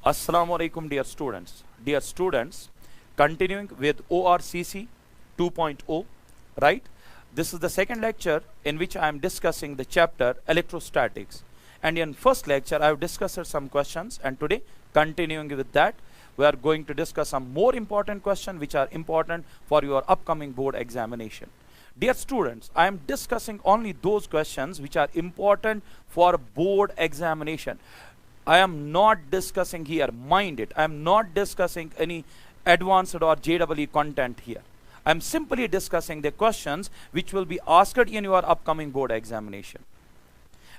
Assalamu alaikum, dear students. Dear students, continuing with ORCC 2.0, right? This is the second lecture in which I am discussing the chapter electrostatics. And in first lecture, I have discussed some questions, and today, continuing with that, we are going to discuss some more important questions which are important for your upcoming board examination. Dear students, I am discussing only those questions which are important for board examination. I am not discussing here, mind it, I am not discussing any advanced or JEE content here. I am simply discussing the questions which will be asked in your upcoming board examination.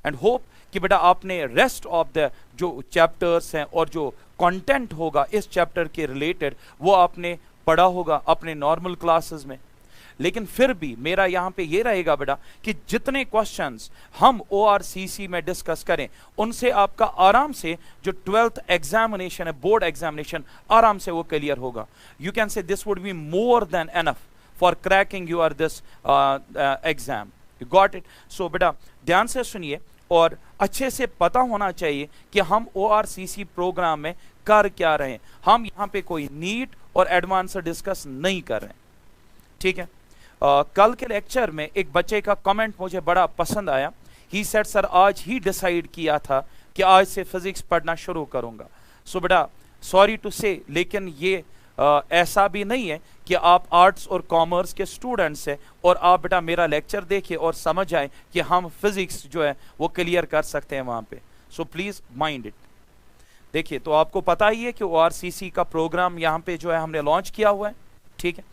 And hope कि बेटा आपने rest of the जो chapters हैं और जो content होगा इस chapter के रिलेटेड वो आपने पढ़ा होगा अपने नॉर्मल क्लासेस में। लेकिन फिर भी मेरा यहाँ पे ये रहेगा बेटा कि जितने क्वेश्चंस हम ORCC में डिस्कस करें उनसे आपका आराम से जो 12th एग्जामिनेशन है बोर्ड एग्जामिनेशन आराम से वो क्लियर होगा। You can say this would be more than enough for cracking your this exam. You got it. So बेटा ध्यान से सुनिए और अच्छे से पता होना चाहिए कि हम ORCC प्रोग्राम में कर क्या रहे हैं। हम यहाँ पे कोई नीट और एडवांस डिस्कस नहीं कर रहे हैं, ठीक है। कल के लेक्चर में एक बच्चे का कमेंट मुझे बड़ा पसंद आया। ही सेड सर आज ही डिसाइड किया था कि आज से फिजिक्स पढ़ना शुरू करूंगा। सो बेटा सॉरी टू से, लेकिन ये ऐसा भी नहीं है कि आप आर्ट्स और कॉमर्स के स्टूडेंट्स हैं और आप बेटा मेरा लेक्चर देखिए और समझ आए कि हम फिजिक्स जो है वो क्लियर कर सकते हैं वहां पे। So please mind it. देखिए तो आपको पता ही है कि ORCC का प्रोग्राम यहाँ पे जो है हमने लॉन्च किया हुआ है, ठीक है।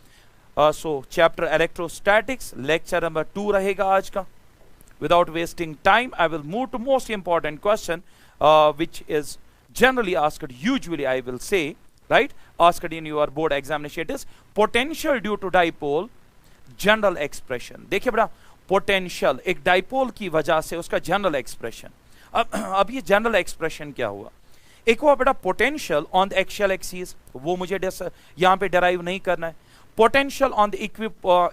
So chapter electrostatics lecture number 2 रहेगा आज का। Without wasting time I will move to most important question which is generally asked, usually I will say, right, asked in your board examination. It is potential due to dipole general expression. देखिए बड़ा potential एक dipole की वजह से उसका general expression. अब ये general expression क्या हुआ? एक हुआ बेटा potential on the axial axis, वो मुझे यहाँ पे डराइव नहीं करना है। Potential on the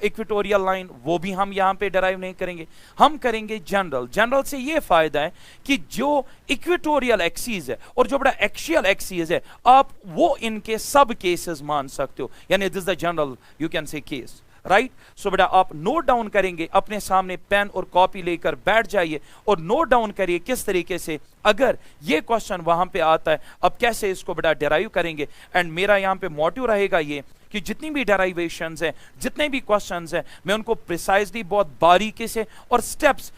equatorial line, वो भी हम यहाँ पे डराइव नहीं करेंगे, हम करेंगे जनरल। जनरल से ये फायदा है कि जो इक्वेटोरियल एक्सिस है और जो बड़ा एक्सियल एक्सिस है आप वो इनके सब केसेस मान सकते हो, यानी this the general you can say case, right. So बेटा आप नोट डाउन करेंगे, अपने सामने पेन और कॉपी लेकर बैठ जाइए और नोट डाउन करिए किस तरीके से अगर ये क्वेश्चन वहां पे आता है अब कैसे इसको बेटा डेराइव करेंगे। एंड मेरा यहाँ पे मोटिव रहेगा ये कि जितनी भी डेराइवेशंस हैं, जितने भी क्वेश्चंस हैं, मैं उनको प्रिसाइजली बहुत बारीकी से और स्टेप्स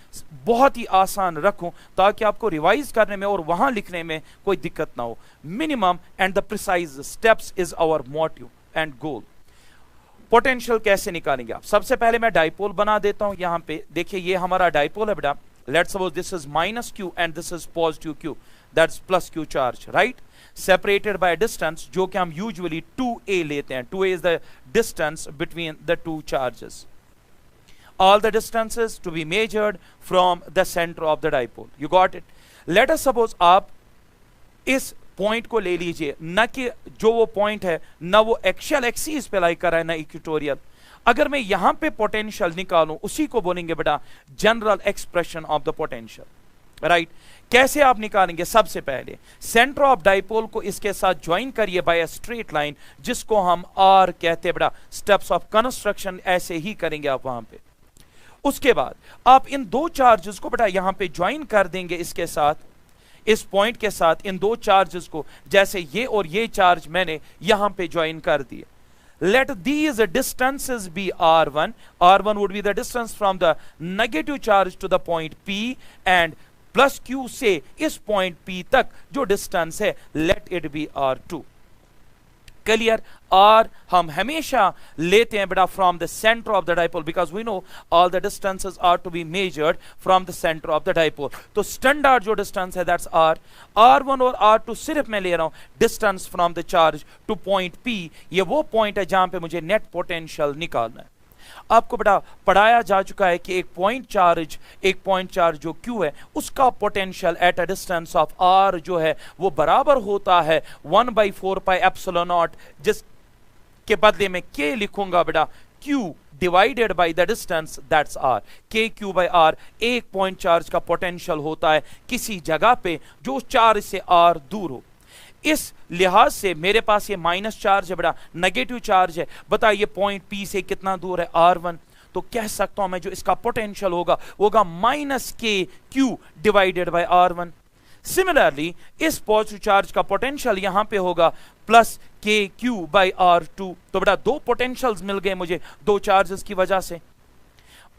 बहुत ही आसान रखूं ताकि आपको रिवाइज करने में और वहां लिखने में कोई दिक्कत ना हो। Minimum and the precise steps is our motive and goal. Potential कैसे निकालेंगे आप? सबसे पहले मैं डाइपोल बना देता हूं। यहां पे देखिए ये हमारा डाइपोल है बेटा। Let's suppose this is -q and this is positive q, that's +q charge, right. Separated by distance जो कि हम यूजुअली 2a लेते हैं। 2a is the distance between the two charges. All the distances to be measured from the center of the dipole. You got it? Let us suppose आप इस point को ले लीजिए, न कि जो वो पॉइंट है न वो एक्सियल एक्सिस पे लाई कर रहा है न इक्वेटोरियल। अगर मैं यहां पे पोटेंशियल निकालूं उसी को बोलेंगे बेटा general expression of the potential, right. कैसे आप निकालेंगे? सबसे पहले सेंटर ऑफ डाइपोल को इसके साथ ज्वाइन करिए बाय अ स्ट्रेट लाइन जिसको हम R कहते हैं बेटा। स्टेप्स ऑफ कंस्ट्रक्शन ऐसे ही करेंगे आप वहां पे। उसके बाद आप इन दो चार्जेस को बेटा यहां पे ज्वाइन कर देंगे इसके साथ, इस पॉइंट के साथ इन दो चार्जेस को, जैसे ये और ये चार्ज मैंने यहां पे ज्वाइन कर दिए। Let these distances be R1. R1 would be the distance from the negative charge to the point P and +q से इस पॉइंट P तक जो डिस्टेंस है let it be R2. Clear? R हम हमेशा लेते हैं बेटा from the centre of the dipole because we know all the distances are to be measured from the centre of the dipole. तो standard जो डिस्टेंस है that's R। R1 और R2 सिर्फ मैं ले रहा हूं distance from the charge to point P। ये वो पॉइंट है जहां पे मुझे नेट पोटेंशियल निकालना है। आपको बेटा पढ़ाया जा चुका है कि एक पॉइंट चार्ज जो Q है उसका potential at a distance of R जो है वो बराबर होता है 1/4πε0, जिसके बदले में K लिखूंगा बेटा Q divided by the distance that's R। KQ/R एक पॉइंट चार्ज का पोटेंशियल होता है किसी जगह पे जो चार्ज से R दूर हो। इस लिहाज से मेरे पास ये माइनस चार्ज है बेटा, नेगेटिव चार्ज है। बताइए पॉइंट पी से कितना दूर है, R1। तो कह सकता हूं मैं जो इसका पोटेंशियल होगा वो होगा माइनस के Q divided by R1। Similarly इस पॉजिटिव चार्ज का पोटेंशियल यहां पे होगा प्लस के क्यू बाई R2। तो बेटा दो पोटेंशियल्स मिल गए मुझे दो चार्जेस की वजह से।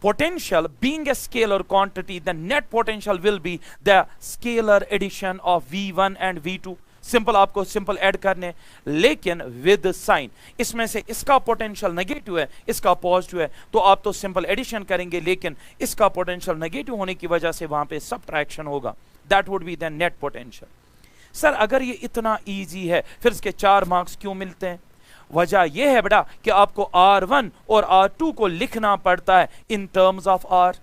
Potential being a scalar quantity, the net potential will be the scalar addition of V1 and V2। Simple, आपको सिंपल ऐड करने, लेकिन विद साइन। इसमें से इसका पोटेंशियल नेगेटिव है, इसका पॉजिटिव है, तो आप तो सिंपल एडिशन करेंगे, लेकिन इसका पोटेंशियल नेगेटिव होने की वजह से वहां पे सबट्रैक्शन होगा। That would be the net potential. Sir अगर ये इतना इजी है फिर इसके 4 मार्क्स क्यों मिलते हैं? वजह यह है बेटा कि आपको R1 और R2 को लिखना पड़ता है इन टर्म्स ऑफ R।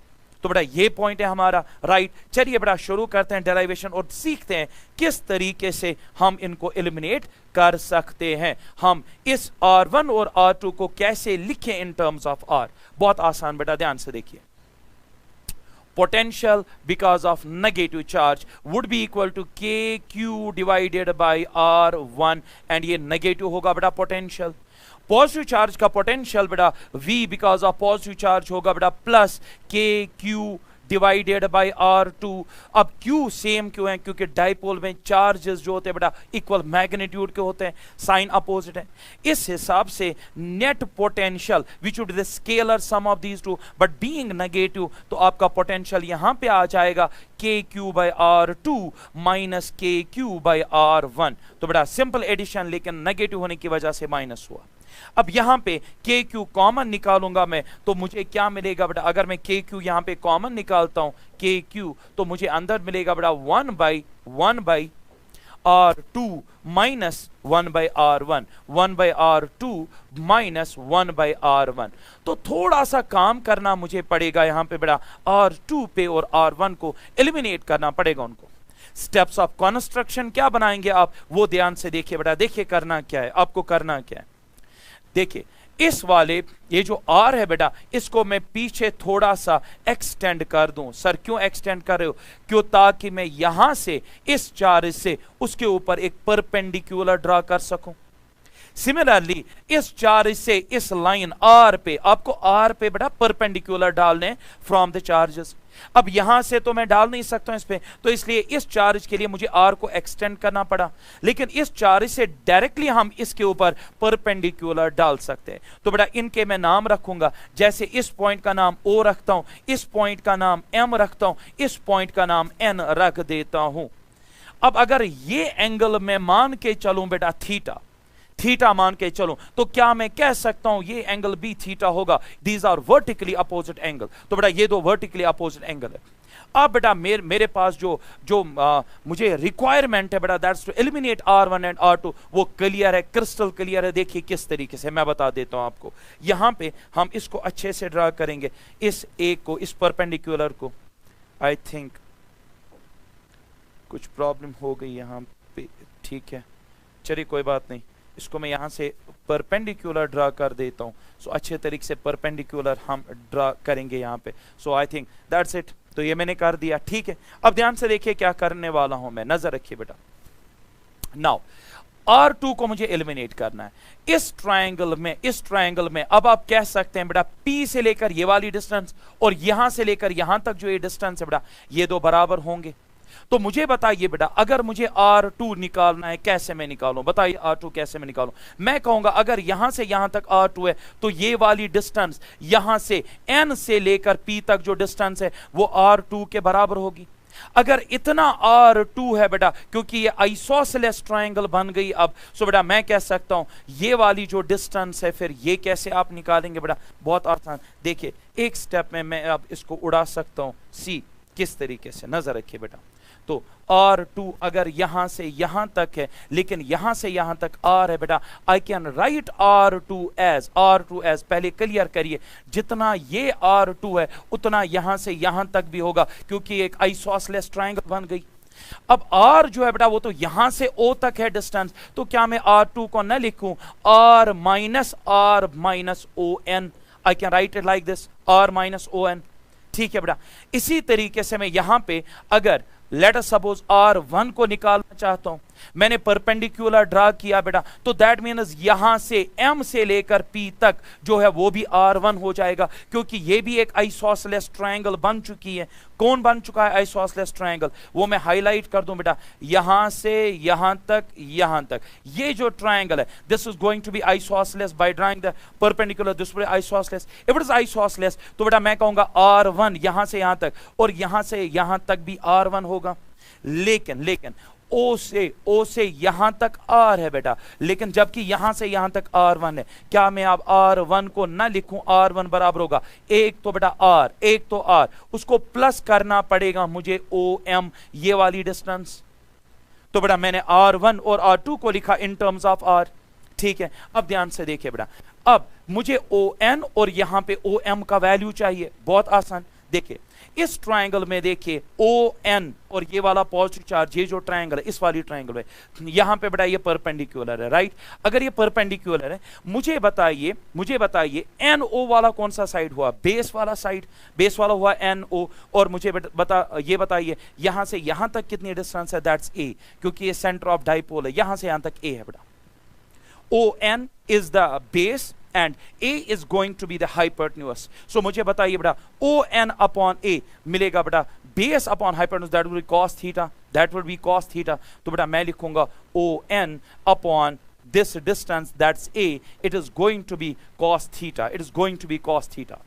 तो बेटा ये पॉइंट है हमारा, राइट। चलिए बेटा शुरू करते हैं डेरिवेशन और सीखते हैं किस तरीके से हम इनको एलिमिनेट कर सकते हैं। हम इस R1 और R2 को कैसे लिखें इन टर्म्स ऑफ R। बहुत आसान बेटा, ध्यान से देखिए। Potential because of negative charge would be equal to KQ divided by R1 and ये नेगेटिव होगा बेटा पोटेंशियल। पॉजिटिव चार्ज का पोटेंशियल बेटा V because of positive charge होगा बेटा plus KQ divided by R2। अब Q सेम क्यों है? क्योंकि डाइपोल में चार्जेस जो होते हैं बेटा इक्वल मैग्नीट्यूड के होते हैं, साइन अपोजिट है। इस हिसाब से net potential which would be the scalar sum of these two but being negative, तो आपका पोटेंशियल यहां पे आ जाएगा KQ by R2 minus KQ by R1। तो बेटा सिंपल एडिशन, लेकिन नेगेटिव होने की वजह से माइनस हुआ। अब यहां पे KQ कॉमन निकालूंगा मैं, तो मुझे क्या मिलेगा बेटा? अगर मैं KQ यहां पे कॉमन निकालता हूं KQ, तो मुझे अंदर मिलेगा बेटा 1 by R2 minus 1 by R1, 1 by R2 minus 1 by R1। तो थोड़ा सा काम करना मुझे पड़ेगा यहां पे बेटा, R2 पे और R1 को एलिमिनेट करना पड़ेगा उनको। स्टेप्स ऑफ कंस्ट्रक्शन क्या बनाएंगे आप, वो ध्यान से देखिए बेटा। देखिए करना क्या है, आपको करना क्या है। देखिए इस वाले ये जो R है बेटा, इसको मैं पीछे थोड़ा सा एक्सटेंड कर दूं। सर क्यों एक्सटेंड कर रहे हो? क्यों? ताकि मैं यहां से इस चार्ज से उसके ऊपर एक परपेंडिकुलर ड्रा कर सकूं। सिमिलरली इस चार्ज से इस लाइन R पे, आपको R पे बेटा परपेंडिकुलर डालने फ्रॉम द चार्जेस। अब यहां से तो मैं डाल नहीं सकता इस पे, तो इसलिए इस चार्ज के लिए मुझे R को एक्सटेंड करना पड़ा, लेकिन इस चार्ज से डायरेक्टली हम इसके ऊपर परपेंडिकुलर डाल सकते हैं। तो बेटा इनके मैं नाम रखूंगा, जैसे इस पॉइंट का नाम O रखता हूं, इस पॉइंट का नाम M रखता हूं, इस पॉइंट का नाम N रख देता हूं। अब अगर ये एंगल मैं मान के चलूं बेटा थीटा मान के चलूं, तो क्या मैं कह सकता हूं ये एंगल भी थीटा होगा? These are vertically opposite angle. तो बेटा ये दो वर्टिकली अपोजिट एंगल है। अब बेटा मेरे पास जो मुझे रिक्वायरमेंट है बेटा, that's to eliminate R1 and R2, वो क्लियर है, क्रिस्टल क्लियर है। देखिए किस तरीके से मैं बता देता हूं आपको। यहां पे हम इसको अच्छे से ड्रा करेंगे, इस एक को, इस परपेंडिकुलर को। आई थिंक कुछ प्रॉब्लम हो गई यहां पे, ठीक है चलिए कोई बात नहीं। इसको मैं यहां से परपेंडिकुलर ड्रा कर देता हूं। सो अच्छे तरीके से परपेंडिकुलर हम ड्रा करेंगे यहां पे। सो आई थिंक दैट्स इट। तो ये मैंने कर दिया, ठीक है। अब ध्यान से देखिए क्या करने वाला हूं मैं, नजर रखिए बेटा। नाउ R2 को मुझे एलिमिनेट करना है इस ट्रायंगल में। अब आप कह सकते हैं बेटा P से लेकर ये वाली डिस्टेंस और यहां से लेकर यहां तक जो ये डिस्टेंस है बेटा, ये दो बराबर होंगे। तो मुझे बताइए बेटा, अगर मुझे R2 निकालना है, कैसे मैं निकालूं? बताइए R2 कैसे मैं निकालूं? मैं कहूंगा अगर यहां से यहां तक R2 है, तो ये वाली डिस्टेंस यहां से N से लेकर P तक जो डिस्टेंस है वो R2 के बराबर होगी। अगर इतना R2 है बेटा, क्योंकि ये आइसोसेलेस ट्रायंगल बन गई अब, सो बेटा मैं कह सकता हूं ये वाली जो डिस्टेंस है, फिर ये कैसे आप निकालेंगे बेटा? बहुत आसान। देखिए एक स्टेप में मैं अब इसको उड़ा सकता हूं। सी किस तरीके से, नजर रखिए बेटा। तो R2 अगर यहां से यहां तक है, लेकिन यहां से यहां तक R है बेटा, I can write R2 as पहले क्लियर करिए, जितना ये R2 है उतना यहां से यहां तक भी होगा, क्योंकि एक आइसोसेलेस ट्रायंगल बन गई। अब R जो है बेटा वो तो यहां से O तक है डिस्टेंस, तो क्या मैं R2 को न लिखूं R minus ON? I can right it like this, R minus ON, ठीक है बेटा। इसी तरीके से मैं यहां पे अगर लेट अस सपोज R1 को निकालना चाहता हूं, मैंने परपेंडिकुलर ड्रा किया बेटा, तो दैट मीन्स यहां से M से लेकर P तक जो है वो भी R1 हो जाएगा, क्योंकि ये भी एक आइसोसेलेस ट्रायंगल बन चुकी है। कौन बन चुका है आइसोसेलेस ट्रायंगल, वो मैं हाईलाइट कर दूं बेटा, यहां से यहां तक, यहां तक, ये जो ट्रायंगल है this is going to be isosceles by drawing the perpendicular, this will be isosceles. If it is isosceles तो बेटा मैं कहूंगा R1 यहां से यहां तक और यहां से यहां तक भी R1 होगा। लेकिन O से यहां तक R है बेटा, लेकिन जबकि यहां से यहां तक R1 है, क्या मैं अब R1 को ना लिखूं? R1 बराबर होगा एक तो बेटा R, एक तो R, उसको प्लस करना पड़ेगा मुझे OM, ये वाली डिस्टेंस। तो बेटा मैंने R1 और R2 को लिखा इन टर्म्स ऑफ R। ठीक है, अब ध्यान से देखिए बेटा, अब मुझे ON और यहां पे OM का वैल्यू चाहिए। बहुत आसान, देखिए इस ट्रायंगल में देखिए ON और ये वाला पॉजिटिव चार्ज, ये जो ट्रायंगल है इस वाली ट्रायंगल में, यहां पे बेटा ये परपेंडिकुलर है, राइट। अगर ये परपेंडिकुलर है, मुझे बताइए NO वाला कौन सा साइड हुआ? बेस वाला साइड, बेस वाला हुआ NO। और मुझे ये बताइए यहां से यहां तक कितनी डिस्टेंस है? दैट्स A, क्योंकि ये सेंटर ऑफ डाइपोल है, यहां से यहां तक A है बेटा। ON is the base and A is going to be the hypotenuse. So मुझे बताइए बेटा ON upon A मिलेगा बेटा base upon hypotenuse, that will be cos theta, that will be cos theta। तो बेटा मैं लिखूंगा ON upon this distance, that's A, it is going to be cos theta, it is going to be cos theta।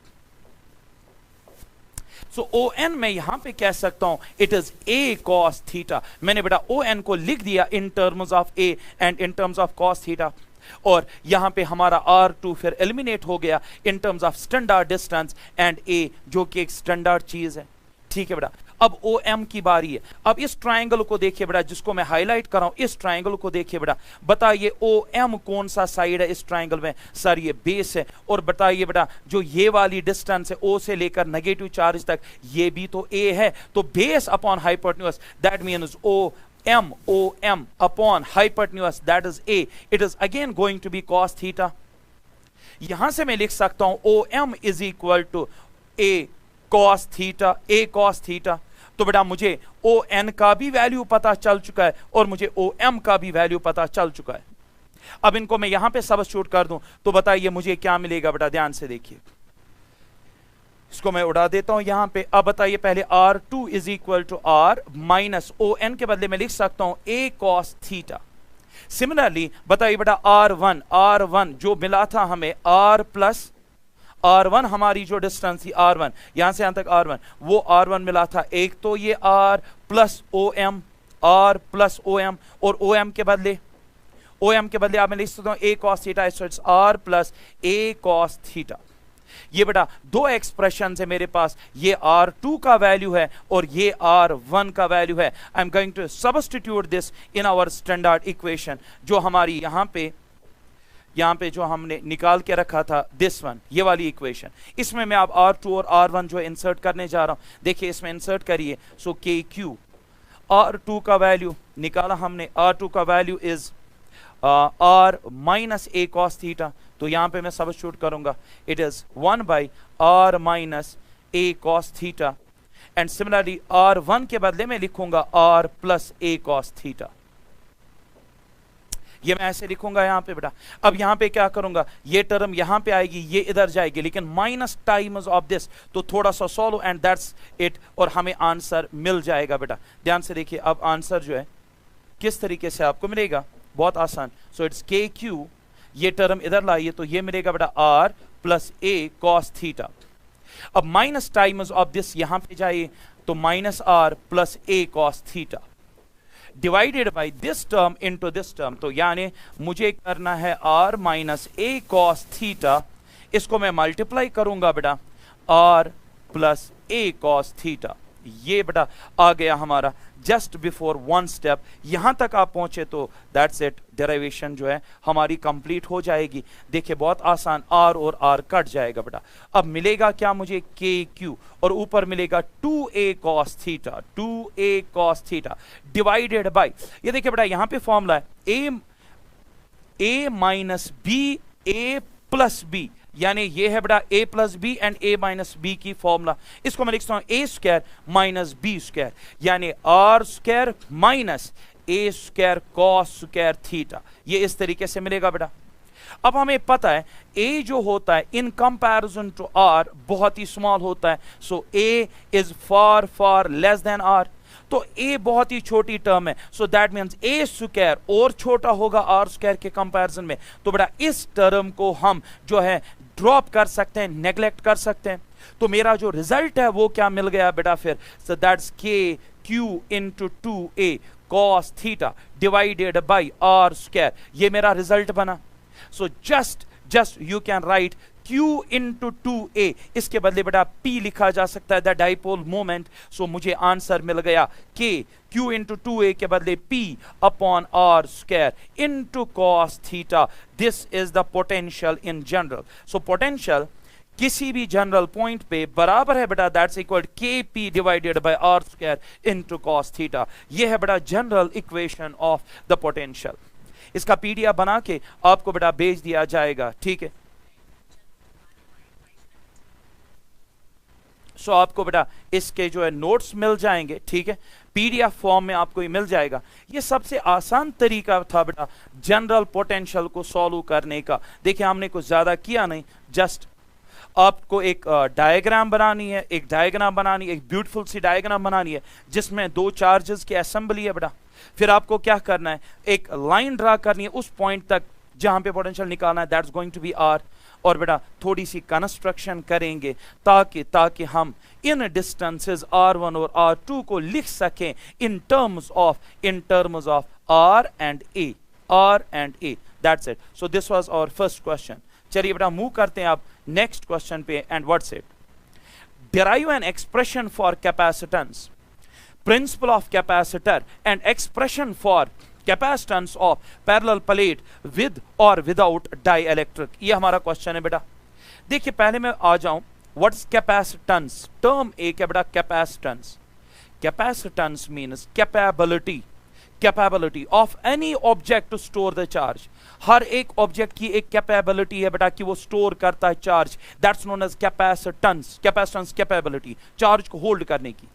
So ON मैं यहां पे कह सकता हूं it is A cos theta। मैंने बेटा ON को लिख दिया in terms of A and in terms of cos theta, और यहां पे हमारा R2 फिर एलिमिनेट हो गया इन terms of standard distance and A जो कि एक स्टैंडर्ड चीज है। ठीक है बेटा, अब OM की बारी है। अब इस ट्रायंगल को देखिए बेटा, जिसको मैं हाईलाइट कर रहा हूं, इस ट्रायंगल को देखिए बेटा, बताइए OM कौन सा साइड है इस ट्रायंगल में? सर ये बेस है। और बताइए बेटा जो ये वाली डिस्टेंस है O से लेकर नेगेटिव चार्ज तक, ये भी तो A है। तो base upon hypotenuse, that means OM upon hypotenuse, that is A, it is again going to be cos theta। यहां से मैं लिख सकता हूं OM is equal to A cos theta। तो बेटा मुझे ON का भी वैल्यू पता चल चुका है और मुझे OM का भी वैल्यू पता चल चुका है। अब इनको मैं यहां पे सब्स्टिट्यूट कर दूं तो बताइए मुझे क्या मिलेगा बेटा? ध्यान से देखिए, इसको मैं उड़ा देता हूं यहां पे। अब बताइए पहले R2 is equal to R minus ON के बदले में लिख सकता हूं A cos थीटा। सिमिलरली बताइए बेटा R1 जो मिला था हमें R प्लस R1, हमारी जो डिस्टेंस थी R1 यहां से यहां तक R1, वो R1 मिला था एक तो ये R plus OM, R plus OM, और OM के बदले आप मैं लिख सकता हूं A cos theta, so it's R plus A cos theta. ये बेटा दो एक्सप्रेशन है मेरे पास, ये R2 का वैल्यू है और ये R1 का वैल्यू है। I am going to substitute this in our standard equation, जो हमारी यहां पे जो हमने निकाल के रखा था, दिस वन, ये वाली इक्वेशन। इसमें मैं अब R2 और R1 जो इंसर्ट करने जा रहा हूं। देखिए इसमें इंसर्ट करिए, सो KQ, R2 का वैल्यू निकाला हमने, R2 का value is R minus A cos theta. तो यहां पे मैं सब्स्टिट्यूट करूंगा, it is 1 by R minus A cos theta, and similarly R1 के बदले में लिखूंगा R plus A cos theta. ये मैं ऐसे लिखूंगा यहां पे बेटा। अब यहां पे क्या करूंगा, ये टर्म यहां पे आएगी, ये इधर जाएगी, लेकिन माइनस टाइम्स ऑफ दिस, तो थोड़ा सा सॉल्व एंड दैट्स इट, और हमें आंसर मिल जाएगा बेटा। ध्यान से देखिए, अब आंसर जो है किस तरीके से आपको मिलेगा, बहुत आसान। सो इट्स KQ, ये टर्म इधर लाइए तो ये मिलेगा बेटा R plus A cos theta. अब माइनस टाइम्स ऑफ दिस यहां पे जाइए तो minus R plus A cos theta divided by this term into this term. तो यानी मुझे करना है R minus A cos theta, इसको मैं मल्टीप्लाई करूंगा बेटा R plus A cos theta. ये बेटा आ गया हमारा जस्ट बिफोर वन स्टेप। यहां तक आप पहुंचे तो दैट्स इट, डेरिवेशन जो है हमारी कंप्लीट हो जाएगी। देखिए बहुत आसान, R और R कट जाएगा बेटा। अब मिलेगा क्या मुझे, KQ, और ऊपर मिलेगा 2A cos theta, 2A cos theta divided by, ये देखिए बेटा यहां पे फॉर्मूला है A minus B A plus B, यानी ये है बेटा A plus B and A minus B की फॉर्मूला। इसको मैं लिखता हूं A square minus B square, यानी R square minus A square cos square theta, ये इस तरीके से मिलेगा बेटा। अब हमें पता है a जो होता है इन कंपैरिजन टू r बहुत ही स्मॉल होता है, सो a is far far less than r, तो a बहुत ही छोटी टर्म है, so that means a square और छोटा होगा r स्क्वायर के कंपैरिजन में। तो बेटा इस टर्म को हम जो है ड्रॉप कर सकते हैं, नेग्लेक्ट कर सकते हैं। तो मेरा जो रिजल्ट है वो क्या मिल गया बेटा फिर, so that's k q into 2a cos theta divided by r square, ये मेरा रिजल्ट बना। So just you can write Q into 2a, इसके बदले बेटा P लिखा जा सकता है, द डाइपोल मोमेंट। सो मुझे आंसर मिल गया K Q into 2a के बदले P upon R square into cos theta. This is the potential in general. So potential किसी भी जनरल पॉइंट पे बराबर है बेटा, that's equal K P divided by R square into cos theta. ये है बेटा general equation of the potential. इसका पीडीएफ बना के आपको बेटा भेज दिया जाएगा, ठीक है। सो आपको बेटा इसके जो है नोट्स मिल जाएंगे, ठीक है, पीडीएफ फॉर्म में आपको ये मिल जाएगा। ये सबसे आसान तरीका था बेटा जनरल पोटेंशियल को सॉल्व करने का। देखिए हमने कुछ ज्यादा किया नहीं, जस्ट आपको एक डायग्राम बनानी है, एक ब्यूटीफुल सी डायग्राम बनानी है जिसमें दो चार्जेस की असेंबली है बेटा। फिर आपको क्या करना है, एक लाइन ड्रा करनी है उस पॉइंट तक जहां पे पोटेंशियल निकालना है, that's going to be R. और बेटा थोड़ी सी कंस्ट्रक्शन करेंगे ताकि हम इन डिस्टेंसेस r1 और r2 को लिख सकें in terms of r and a। That's it. So this was our first question. चलिए बेटा मूव करते हैं आप नेक्स्ट क्वेश्चन पे, and what's it, derive an expression for capacitance, principle of capacitor and expression for capacitance of parallel plate with और without dielectric. ये हमारा question है बेटा। देखिए पहले मैं आ जाऊं, व्हाट इज कैपेसिटेंस। टर्म एक है बेटा capacitance. Capacitance means capability of any object to store the charge. हर एक ऑब्जेक्ट की एक कैपेबिलिटी है बेटा कि वो स्टोर करता है charge, that's known as capacitance. Capacitance capability charge को होल्ड करने की।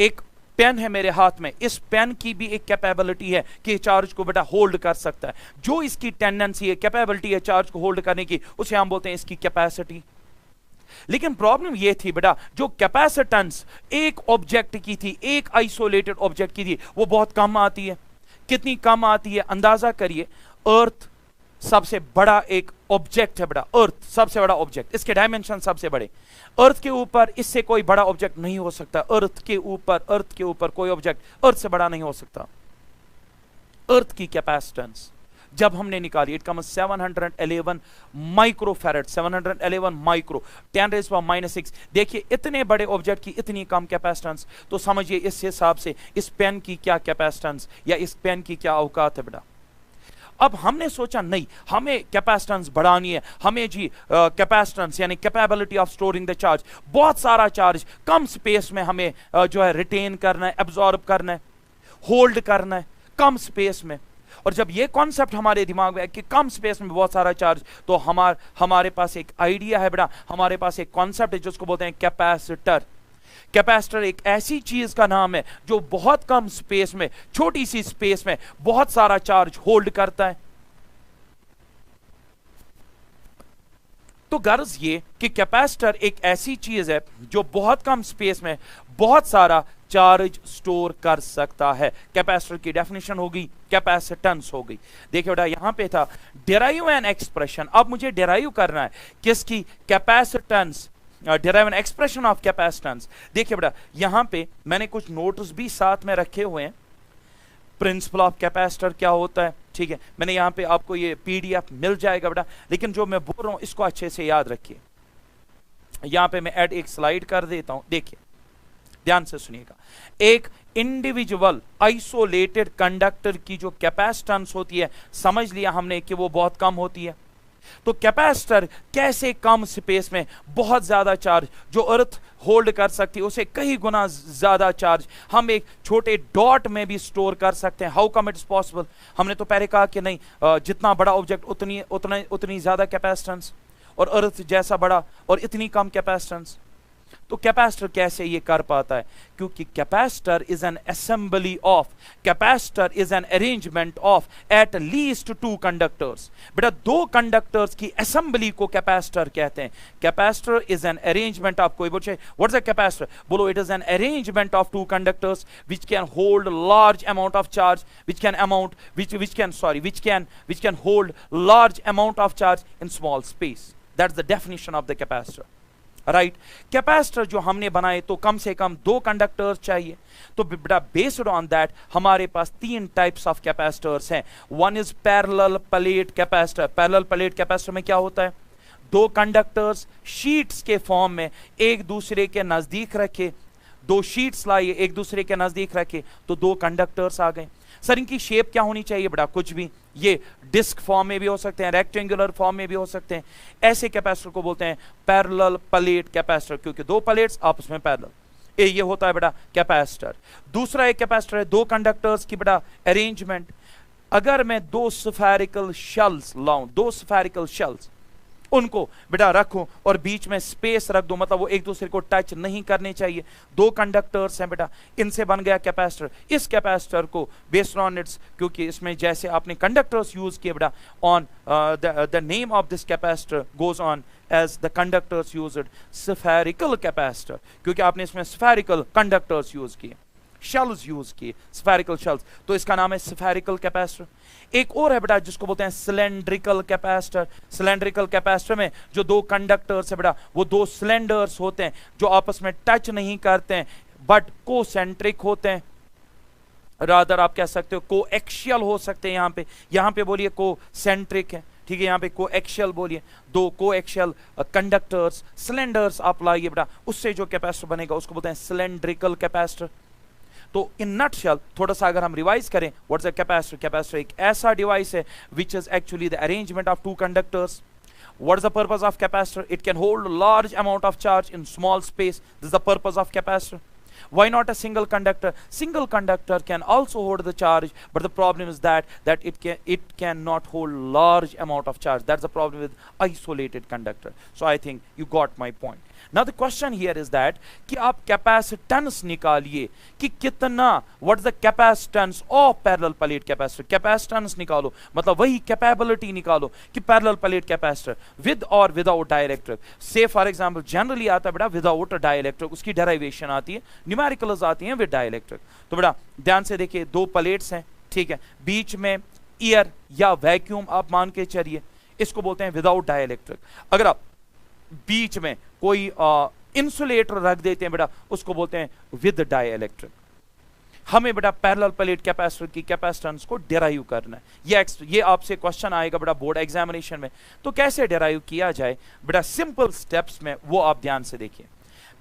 एक पेन है मेरे हाथ में, इस पेन की भी एक कैपेबिलिटी है कि चार्ज को बेटा होल्ड कर सकता है। जो इसकी टेंडेंसी है, कैपेबिलिटी है चार्ज को होल्ड करने की, उसे हम बोलते हैं इसकी कैपेसिटी। लेकिन प्रॉब्लम यह थी बेटा, जो कैपेसिटेंस एक ऑब्जेक्ट की थी, एक आइसोलेटेड ऑब्जेक्ट की थी, वो बहुत कम आती है। कितनी कम आती है अंदाजा करिए। अर्थ सबसे बड़ा एक ऑब्जेक्ट है बेटा, अर्थ सबसे बड़ा ऑब्जेक्ट, इसके डायमेंशन सबसे बड़े। अर्थ के ऊपर इससे कोई बड़ा ऑब्जेक्ट नहीं हो सकता। अर्थ के ऊपर कोई ऑब्जेक्ट अर्थ से बड़ा नहीं हो सकता। अर्थ की कैपेसिटेंस जब हमने निकाली, इट कम्स 711 माइक्रोफैरेड, 711 माइक्रो 10⁻⁻⁶। देखिए इतने बड़े ऑब्जेक्ट की इतनी कम कैपेसिटेंस, तो समझिए इस हिसाब से इस पेन की क्या कैपेसिटेंस या इस पेन की क्या औकात है बेटा। अब हमने सोचा नहीं, हमें कैपेसिटेंस बढ़ानी है, हमें जी कैपेसिटेंस यानी capability of storing the charge, बहुत सारा चार्ज कम स्पेस में हमें जो है रिटेन करना है, एब्जॉर्ब करना है, होल्ड करना है कम स्पेस में। और जब ये कॉन्सेप्ट हमारे दिमाग में है कि कम स्पेस में बहुत सारा चार्ज, तो हमारे पास एक आइडिया है बेटा, हमारे पास एक कॉन्सेप्ट है जिसको बोलते हैं कैपेसिटर। कैपेसिटर एक ऐसी चीज का नाम है जो बहुत कम स्पेस में, छोटी सी स्पेस में बहुत सारा चार्ज होल्ड करता है। तो गर्ज ये कि कैपेसिटर एक ऐसी चीज है जो बहुत कम स्पेस में बहुत सारा चार्ज स्टोर कर सकता है। कैपेसिटर की डेफिनेशन होगी, कैपेसिटेंस हो गई। देखिए बेटा यहां पे था डिराइव एन एक्सप्रेशन, अब मुझे डिराइव करना है किसकी, capacitance, derive an expression of capacitance. देखिए बेटा यहां पे मैंने कुछ नोट्स भी साथ में रखे हुए हैं। प्रिंसिपल ऑफ कैपेसिटर क्या होता है, ठीक है, मैंने यहां पे आपको ये पीडीएफ मिल जाएगा बेटा, लेकिन जो मैं बोल रहा हूं इसको अच्छे से याद रखिए। यहां पे मैं ऐड एक स्लाइड कर देता हूं, देखिए ध्यान से सुनिएगा। एक इंडिविजुअल आइसोलेटेड कंडक्टर की जो कैपेसिटेंस होती है, समझ लिया हमने कि वो बहुत कम होती है। तो कैपेसिटर कैसे कम स्पेस में बहुत ज्यादा चार्ज जो अर्थ होल्ड कर सकती है, उसे कई गुना ज्यादा चार्ज हम एक छोटे डॉट में भी स्टोर कर सकते हैं। How come it's possible. हमने तो पहले कहा कि नहीं, जितना बड़ा ऑब्जेक्ट उतनी ज्यादा कैपेसिटेंस, और अर्थ जैसा बड़ा और इतनी कम कैपेसिटेंस। तो कैपेसिटर कैसे ये कर पाता है? क्योंकि capacitor is an assembly of, capacitor is an arrangement of at least 2 conductors. बेटा 2 कंडक्टर्स की असेंबली को कैपेसिटर कहते हैं। Capacitor is an arrangement of, कोई बोले व्हाट इज अ कैपेसिटर, बोलो it is an arrangement of 2 conductors which can hold large amount of charge, which can hold large amount of charge in small space. That's the definition of the capacitor. Right, capacitor जो हमने बनाए तो कम से कम 2 conductors चाहिए। तो बेटा based on that हमारे पास 3 types of capacitors हैं। One is parallel plate capacitor. Parallel plate capacitor में क्या होता है? 2 कंडक्टर्स शीट्स के फॉर्म में एक दूसरे के नजदीक रखे, 2 शीट्स लाइए एक दूसरे के नजदीक रखे तो 2 कंडक्टर्स आ गए। सर इनकी शेप क्या होनी चाहिए? बेटा कुछ भी, ये डिस्क फॉर्म में भी हो सकते हैं, रेक्टेंगुलर फॉर्म में भी हो सकते हैं। ऐसे कैपेसिटर को बोलते हैं पैरेलल प्लेट कैपेसिटर, क्योंकि 2 प्लेट्स आपस में पैरेलल। ये होता है बेटा कैपेसिटर। दूसरा एक कैपेसिटर है 2 कंडक्टर्स की बेटा अरेंजमेंट। अगर मैं 2 स्फेरिकल शेल्स लाऊं, 2 स्फेरिकल शेल्स, उनको बेटा रखूं और बीच में स्पेस रख दो, मतलब वो एक दूसरे को टच नहीं करने चाहिए। 2 कंडक्टर्स हैं बेटा, इनसे बन गया कैपेसिटर। इस कैपेसिटर को बेस्ड ऑन इट्स, क्योंकि इसमें जैसे आपने कंडक्टर्स यूज किए बेटा, on the name of this capacitor goes on as the conductors used spherical capacitor, क्योंकि आपने इसमें स्फेरिकल कंडक्टर्स यूज किए, शेल्स यूज किए, स्फेरिकल शेल्स, तो इसका नाम है स्फेरिकल कैपेसिटर। एक और है बेटा जिसको बोलते हैं सिलेंड्रिकल कैपेसिटर। सिलेंड्रिकल कैपेसिटर में जो 2 कंडक्टर्स है बेटा, वो 2 सिलेंडर्स होते हैं जो आपस में टच नहीं करते हैं बट कोसेंट्रिक होते हैं। रादर आप कह सकते हो कोएक्सियल हो सकते हैं। यहां पे बोलिए कोसेंट्रिक है, ठीक है, यहां पे कोएक्सियल बोलिए। 2 कोएक्सियल कंडक्टर्स सिलेंडर्स आप लाइए बेटा, उससे जो कैपेसिटर बनेगा उसको बोलते हैं सिलेंड्रिकल कैपेसिटर। तो इन नटशेल थोड़ा सा अगर हम रिवाइज करें, व्हाट्स अ कैपेसिटर? कैपेसिटर एक ऐसा डिवाइस है which is actually the arrangement of 2 conductors. What is the purpose of capacitor? It can hold large amount of charge in small space. This is the purpose of capacitor. Why not a single conductor? Single conductor can also hold the charge, but the problem is that it cannot hold large amount of charge. That's the problem with isolated conductor. So I think you got my point. Now the question here is that कि आप capacitance निकालिए कि कितना, what is the capacitance of parallel plate capacitor? Capacitance निकालो, मतलब वही capability निकालो कि parallel plate capacitor with or without dielectric. Say for example generally आता है बेटा without a dielectric, उसकी derivation आती है, numericals आती हैं with dielectric। तो बेटा ध्यान से देखिए 2 प्लेट्स हैं, ठीक है, बीच में एयर या वैक्यूम आप मान के चलिए, इसको बोलते हैं विदाउट डाइलेक्ट्रिक। अगर आप बीच में कोई इंसुलेटर रख देते हैं बेटा, उसको बोलते हैं विद डाइलेक्ट्रिक। हमें बेटा पैरेलल प्लेट कैपेसिटर की कैपेसिटेंस को डिराइव करना है। ये आपसे क्वेश्चन आएगा बेटा बोर्ड एग्जामिनेशन में। तो कैसे डिराइव किया जाए बेटा? सिंपल स्टेप्स में, वो आप ध्यान से देखिए।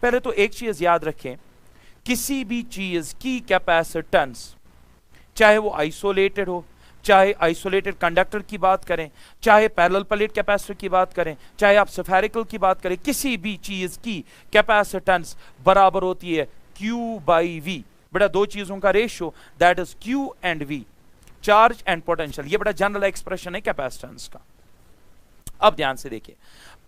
पहले तो एक चीज याद रखें, किसी भी चीज की कैपेसिटेंस, चाहे वो आइसोलेटेड हो, चाहे आइसोलेटेड कंडक्टर की बात करें, चाहे पैरेलल प्लेट कैपेसिटर की बात करें, चाहे आप स्फेरिकल की बात करें, किसी भी चीज की कैपेसिटेंस बराबर होती है Q/V। बेटा 2 चीजों का ratio, that is Q and V, charge and potential. ये बेटा जनरल एक्सप्रेशन है कैपेसिटेंस का। अब ध्यान से देखिए,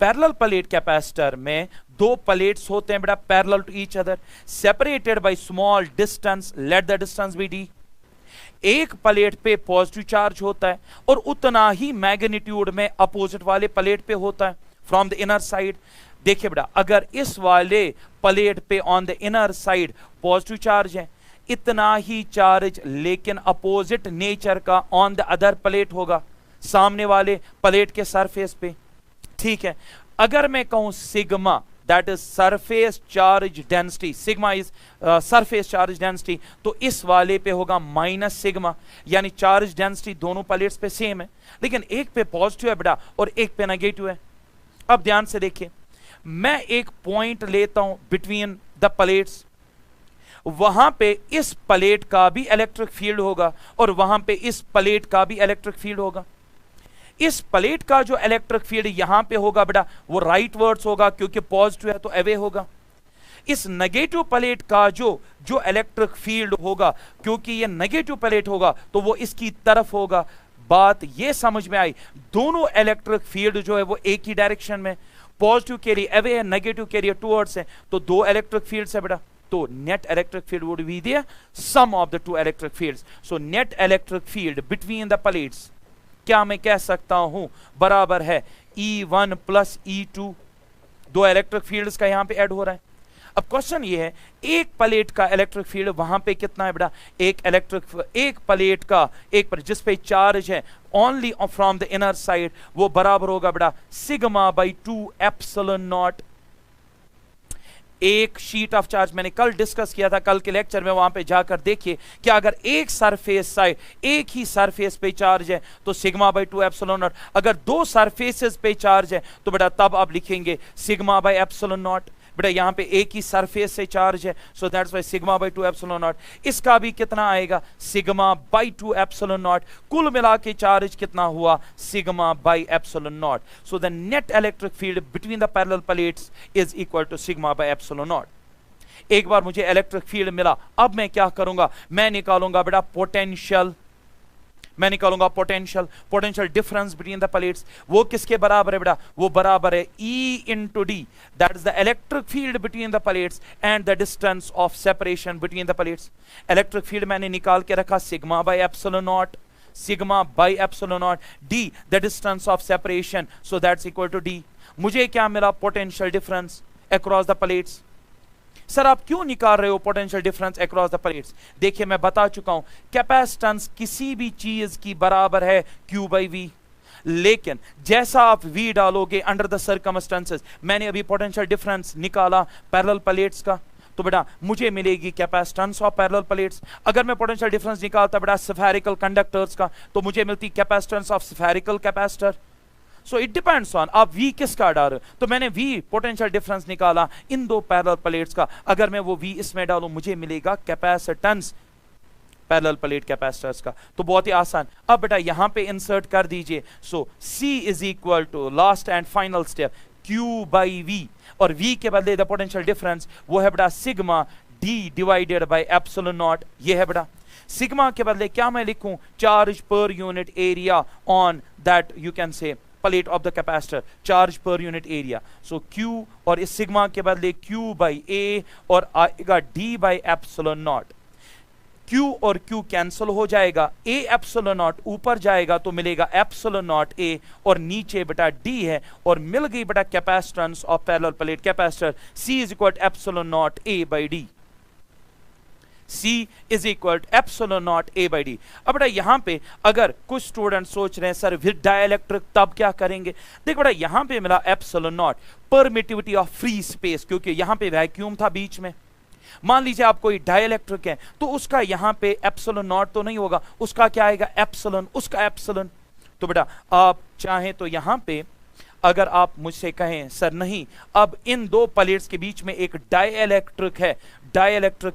पैरेलल प्लेट कैपेसिटर में 2 प्लेट्स होते हैं बेटा parallel to each other, separated by small distance, let the distance be d। एक प्लेट पे पॉजिटिव चार्ज होता है और उतना ही मैग्नीट्यूड में अपोजिट वाले प्लेट पे होता है फ्रॉम द इनर साइड। देखिए बेटा, अगर इस वाले प्लेट पे on the inner side positive charge है, इतना ही चार्ज लेकिन अपोजिट नेचर का ऑन द अदर प्लेट होगा, सामने वाले प्लेट के सरफेस पे, ठीक है। अगर मैं कहूं sigma, that is surface charge density, sigma is surface charge density, तो इस वाले पे होगा माइनस सिग्मा, यानी चार्ज डेंसिटी दोनों प्लेट्स पे सेम है, लेकिन एक पे पॉजिटिव है बेटा और एक पे नेगेटिव है। अब ध्यान से देखिए, मैं एक पॉइंट लेता हूं बिटवीन द प्लेट्स, वहां पे इस प्लेट का भी इलेक्ट्रिक फील्ड होगा और वहां पे इस प्लेट का भी इलेक्ट्रिक फील्ड होगा। इस प्लेट का जो इलेक्ट्रिक फील्ड यहां पे होगा बेटा, वो राइट वर्ड्स होगा, क्योंकि पॉजिटिव है तो अवे होगा। इस नेगेटिव प्लेट का जो इलेक्ट्रिक फील्ड होगा, क्योंकि ये नेगेटिव प्लेट होगा तो वो इसकी तरफ होगा। बात ये समझ में आई, दोनों इलेक्ट्रिक फील्ड जो है वो एक ही डायरेक्शन में, पॉजिटिव कैरी अवे है, नेगेटिव कैरी टुवर्ड्स है, तो दो इलेक्ट्रिक फील्ड्स है बेटा, तो net electric field would be the sum of the two electric fields. So net electric field between the plates क्या मैं कह सकता हूं बराबर है E1 प्लस E2, दो इलेक्ट्रिक फील्ड्स का यहां पे ऐड हो रहा है। अब क्वेश्चन ये है एक प्लेट का इलेक्ट्रिक फील्ड वहां पे कितना है बेटा, एक प्लेट का एक पर जिस पे चार्ज है only from the inner side वो बराबर होगा बेटा सिग्मा बाई 2 एप्सिलॉन नॉट। एक शीट ऑफ चार्ज मैंने कल डिस्कस किया था, कल के लेक्चर में, वहां पे जाकर देखिए कि अगर एक सरफेस साइड एक ही सरफेस पे चार्ज है तो सिग्मा बाई 2 एप्सिलॉन नॉट, अगर दो सरफेसेस पे चार्ज है तो बेटा तब आप लिखेंगे सिग्मा बाई एप्सिलॉन नॉट। बेटा यहां पे एक ही सरफेस से चार्ज है, so that's why sigma by 2 epsilon not. इसका भी कितना आएगा सिग्मा बाई 2 एप्सिलॉन नॉट, कुल मिला के चार्ज कितना हुआ sigma by epsilon naught. So the net electric field between the parallel plates is equal to sigma by epsilon naught. एक बार मुझे इलेक्ट्रिक फील्ड मिला, अब मैं क्या करूंगा, मैं निकालूंगा बेटा पोटेंशियल, मैं निकालूंगा potential difference between the plates. वो किसके बराबर है बेटा, वो बराबर है E into D, that is the electric field between the plates and the distance of separation between the plates. Electric field मैंने निकाल के रखा sigma by epsilon naught, sigma by epsilon naught, D the distance of separation, so that's equal to D. मुझे क्या मिला potential difference across the plates. Sir आप क्यों निकाल रहे हो potential difference across the plates, देखिए मैं बता चुका हूं कैपेसिटेंस किसी भी चीज की बराबर है Q बाई V, लेकिन जैसा आप V डालोगे अंडर द सर्कमस्टेंसेस, मैंने अभी पोटेंशियल डिफरेंस निकाला पैरेलल प्लेट्स का, तो बेटा मुझे मिलेगी कैपेसिटेंस ऑफ पैरेलल प्लेट्स। अगर मैं पोटेंशियल डिफरेंस निकालता बेटा स्फेरिकल कंडक्टर्स का, तो मुझे मिलती capacitance of spherical capacitor. So it depends on आप V किसका डाल रहे हो, तो मैंने V पोटेंशियल डिफरेंस निकाला इन दो पैरेलल प्लेट्स का, अगर मैं वो V इसमें डालूं मुझे मिलेगा कैपेसिटेंस पैरेलल प्लेट कैपेसिटर्स का। तो बहुत ही आसान, अब बेटा यहां पे इंसर्ट कर दीजिए। So C is equal to last and final step Q by V, और V के बदले द पोटेंशियल डिफरेंस वो है बेटा sigma D divided by epsilon not, ये है बेटा। सिग्मा के बदले क्या मैं लिखूं, charge per unit area on that you can से plate of the capacitor, charge per unit area. So Q और इस सिग्मा के बदले Q बाई A और आएगा D by epsilon not. Q और Q कैंसिल हो जाएगा, A एप्सिलॉन नॉट ऊपर जाएगा तो मिलेगा एप्सिलॉन नॉट A, और नीचे बेटा D है, और मिल गई बेटा capacitance of parallel plate capacitor C is equal to epsilon naught A by D। C is equal to epsilon naught A by D। अब बेटा यहां पे अगर कुछ स्टूडेंट सोच रहे हैं सर विद डाइलेक्ट्रिक तब क्या करेंगे, देख बेटा यहां पे मिला epsilon not permittivity of free space, क्योंकि यहां पे वैक्यूम था बीच में। मान लीजिए आप कोई डाइलेक्ट्रिक है तो उसका यहां पे एप्सिलॉन नॉट तो नहीं होगा, उसका क्या आएगा एप्सिलॉन, उसका एप्सिलॉन। तो बेटा आप चाहें तो यहां पे अगर आप मुझसे कहें सर नहीं, अब इन दो प्लेट्स के बीच में एक डाइलेक्ट्रिक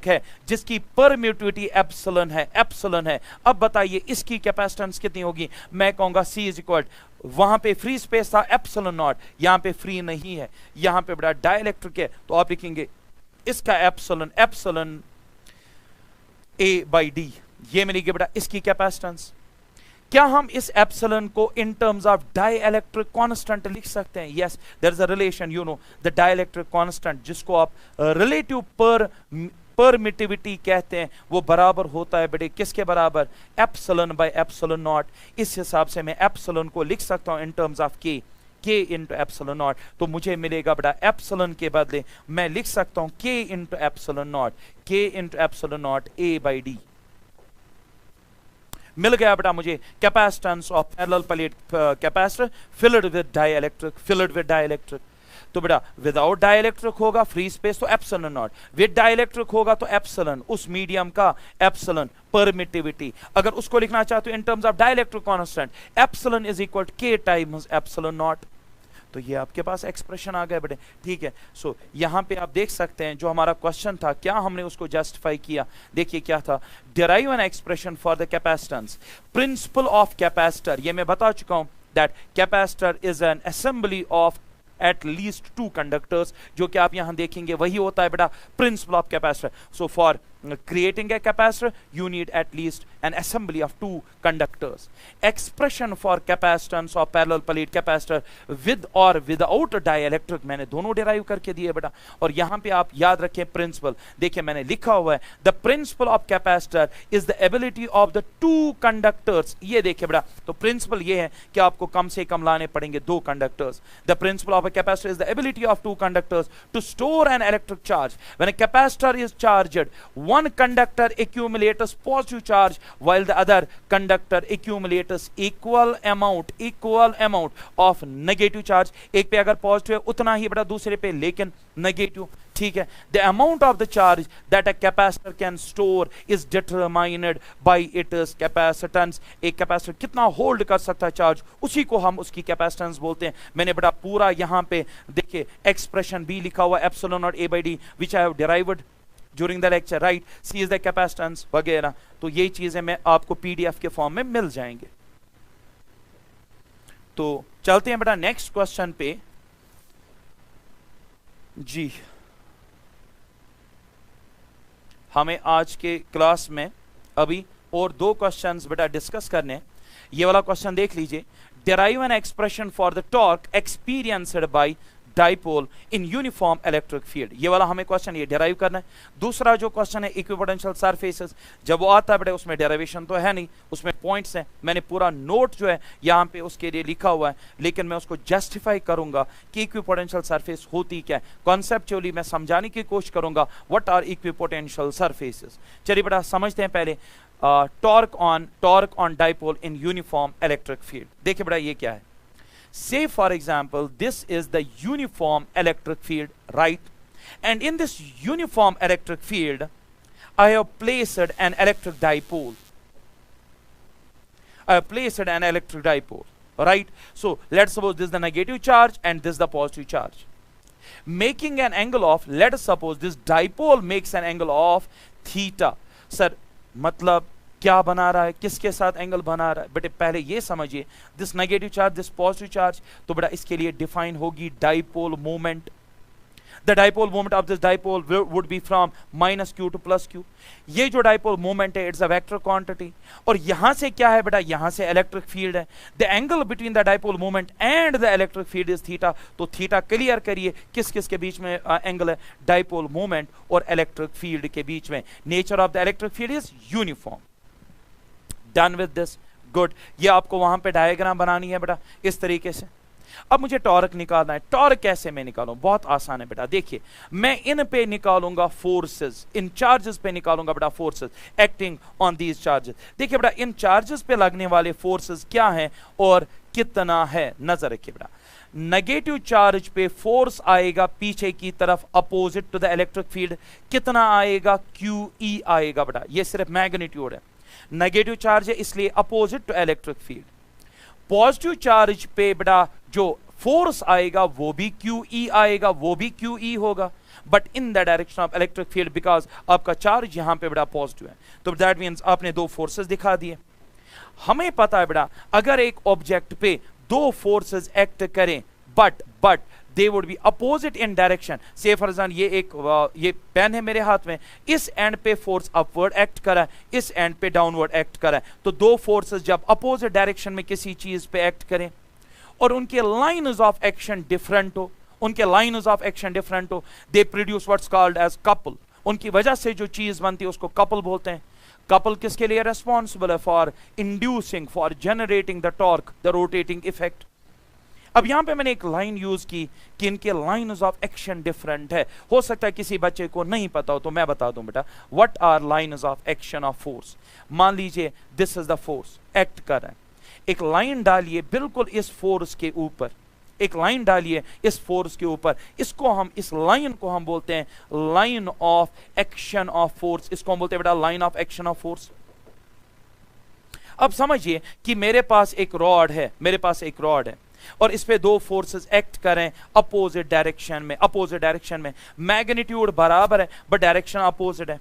है जिसकी परम्यूटिविटी एप्सिलॉन है, अब बताइए इसकी कैपेसिटेंस कितनी होगी, मैं कहूंगा C इज इक्वल, वहां पे फ्री स्पेस था एप्सिलॉन नॉट, यहां पे फ्री नहीं है, यहां पे बड़ा डाइलेक्ट्रिक है, तो आप लिखेंगे इसका एप्सिलॉन A बाई D, ये मिलेगी बेटा इसकी कैपेसिटेंस। क्या हम इस एप्सिलॉन को in terms of dielectric constant लिख सकते हैं? Yes, there is a relation, you know the dielectric constant जिसको आप रिलेटिव परमिटिविटी कहते हैं, वो बराबर होता है बेटे किसके बराबर, एप्सिलॉन बाय एप्सिलॉन नॉट। इस हिसाब से मैं एप्सिलॉन को लिख सकता हूं इन terms of K into epsilon naught, तो मुझे मिलेगा बेटा एप्सिलॉन के बदले मैं लिख सकता हूं K into epsilon naught A by D। मिल गया बेटा मुझे capacitance of parallel plate capacitor filled with dielectric. तो बेटा विदाउट डाइलेक्ट्रिक होगा फ्री स्पेस तो एप्सिलॉन नॉट, विद डाइलेक्ट्रिक होगा तो एप्सिलॉन, उस मीडियम का एप्सिलॉन परमिटिविटी। अगर उसको लिखना चाहते हो in terms of dielectric constant, epsilon is equal to K times epsilon naught. तो ये आपके पास एक्सप्रेशन आ गया बेटे, ठीक है। सो यहां पे आप देख सकते हैं जो हमारा क्वेश्चन था क्या हमने उसको जस्टिफाई किया, देखिए क्या था, derive an expression for the capacitance principle of capacitor. ये मैं बता चुका हूं that capacitor is an assembly of at least 2 conductors, जो कि आप यहां देखेंगे वही होता है बेटा principal of capacitor. So for creating a capacitor, you need at least an assembly of two conductors. Expression for capacitance of parallel plate capacitor with or without dielectric मैंने दोनों derive करके दिए बेटा. और यहाँ पे आप याद रखें principle. देखिए मैंने लिखा हुआ है the principle of capacitor is the ability of the two conductors. ये देखिए बेटा, तो principle ये है कि आपको कम से कम लाने पड़ेंगे दो conductors. The principle of a capacitor is the ability of two conductors to store an electric charge. When a capacitor is charged, one conductor accumulates positive charge while the other conductor accumulates equal amount of negative charge. एक पे अगर positive है उतना ही बड़ा दूसरे पे लेकिन negative. ठीक है. The amount of the charge that a capacitor can store is determined by its capacitance. एक कैपेसिटर कितना होल्ड कर सकता है चार्ज, उसी को हम उसकी कैपेसिटेंस बोलते हैं. मैंने बड़ा पूरा यहाँ पे देखिए एक्सप्रेशन भी लिखा हुआ epsilon naught A by D which I have derived during the lecture, right? C is the capacitance वगैरह. तो ये चीजें मैं आपको PDF के फॉर्म में मिल जाएंगे. तो चलते हैं बेटा नेक्स्ट क्वेश्चन पे जी. हमें आज के क्लास में अभी और दो क्वेश्चंस बेटा डिस्कस करने. ये वाला क्वेश्चन देख लीजिए. Derive an expression for the torque experienced by dipole in uniform electric field. ये वाला हमें क्वेश्चन ये डेराइव करना है. दूसरा जो क्वेश्चन है इक्विपोटेंशियल सरफेसेस, जब वो आता है बेटा उसमें डेरिवेशन तो है नहीं, उसमें पॉइंट्स हैं. मैंने पूरा नोट जो है यहाँ पे उसके लिए लिखा हुआ है, लेकिन मैं उसको जस्टिफाई करूंगा कि इक्विपोटेंशियल सरफेस होती क्या है. कॉन्सेप्चुअली मैं समझाने की कोशिश करूंगा व्हाट आर इक्विपोटेंशियल सरफेसेस. चलिए बेटा समझते हैं पहले torque on dipole in uniform electric field. देखिए बेटा ये क्या है. Say for example this is the uniform electric field, right? And in this uniform electric field I have placed an electric dipole. Right? So let's suppose this is the negative charge and this is the positive charge. Making an angle of, let us suppose this dipole makes an angle of theta. Sir, मतलब क्या बना रहा है, किसके साथ angle बना रहा है. बेटे पहले ये समझिए this negative charge this positive charge, तो बेटा इसके लिए डिफाइन होगी dipole moment. The dipole moment of this dipole would be from -q to +q. ये जो डाइपोल मोमेंट है इट्स अ वेक्टर क्वांटिटी. और यहां से क्या है बेटा, यहां से इलेक्ट्रिक फील्ड है. The angle between the dipole moment and the electric field is theta. तो थीटा क्लियर करिए किस किस के बीच में एंगल है, डाइपोल मोमेंट और इलेक्ट्रिक फील्ड के बीच में. Nature of the electric field is uniform. Done with this, good. ये आपको वहां पे डायग्राम बनानी है बेटा इस तरीके से. अब मुझे टॉर्क निकालना है. टॉर्क कैसे मैं निकालूं, बहुत आसान है बेटा. देखिए मैं इन पे निकालूंगा फोर्सेस, इन चार्जेस पे निकालूंगा बेटा forces acting on these charges. देखिए बेटा इन चार्जेस पे लगने वाले फोर्सेस क्या हैं और कितना है, नजर रखिए बेटा. नेगेटिव चार्ज पे फोर्स आएगा पीछे की तरफ opposite to the electric field. कितना आएगा, QE आएगा बेटा. ये सिर्फ मैग्नीट्यूड है. नेगेटिव चार्ज है इसलिए opposite to electric field. Positive charge पे बेटा जो फोर्स आएगा वो भी QE आएगा, वो भी QE होगा, but in the direction of electric field because आपका चार्ज यहां पे बेटा पॉजिटिव है. तो दैट मींस आपने दो फोर्सेस दिखा दिए. हमें पता है बेटा अगर एक ऑब्जेक्ट पे दो फोर्सेस एक्ट करें but they would be opposite in direction. Say for example ये पेन है मेरे हाथ में, इस एंड पे फोर्स अपवर्ड एक्ट करा है, इस एंड पे डाउनवर्ड एक्ट करा है. तो दो फोर्सेस जब अपोजिट डायरेक्शन में किसी चीज पे एक्ट करें और उनके लाइन्स ऑफ एक्शन डिफरेंट हो, they produce what's called as couple. उनकी वजह से जो चीज बनती है उसको कपल बोलते हैं. कपल किसके लिए रेस्पॉन्सिबल है, for inducing, for generating the torque, the rotating effect. अब यहां पे मैंने एक लाइन यूज की कि इनके लाइन्स ऑफ एक्शन डिफरेंट है. हो सकता है किसी बच्चे को नहीं पता हो तो मैं बता दूं बेटा what are lines of action of force. मान लीजिए this is the force act कर रहा है. एक लाइन डालिए बिल्कुल इस फोर्स के ऊपर, एक लाइन डालिए इस फोर्स के ऊपर. इस लाइन को हम बोलते हैं line of action of force. इसको हम बोलते हैं बेटा line of action of force. अब समझिए कि मेरे पास एक रॉड है और इस पे दो फोर्सेस एक्ट करें अपोजिट डायरेक्शन में. मैग्नीट्यूड बराबर है बट डायरेक्शन अपोजिट है.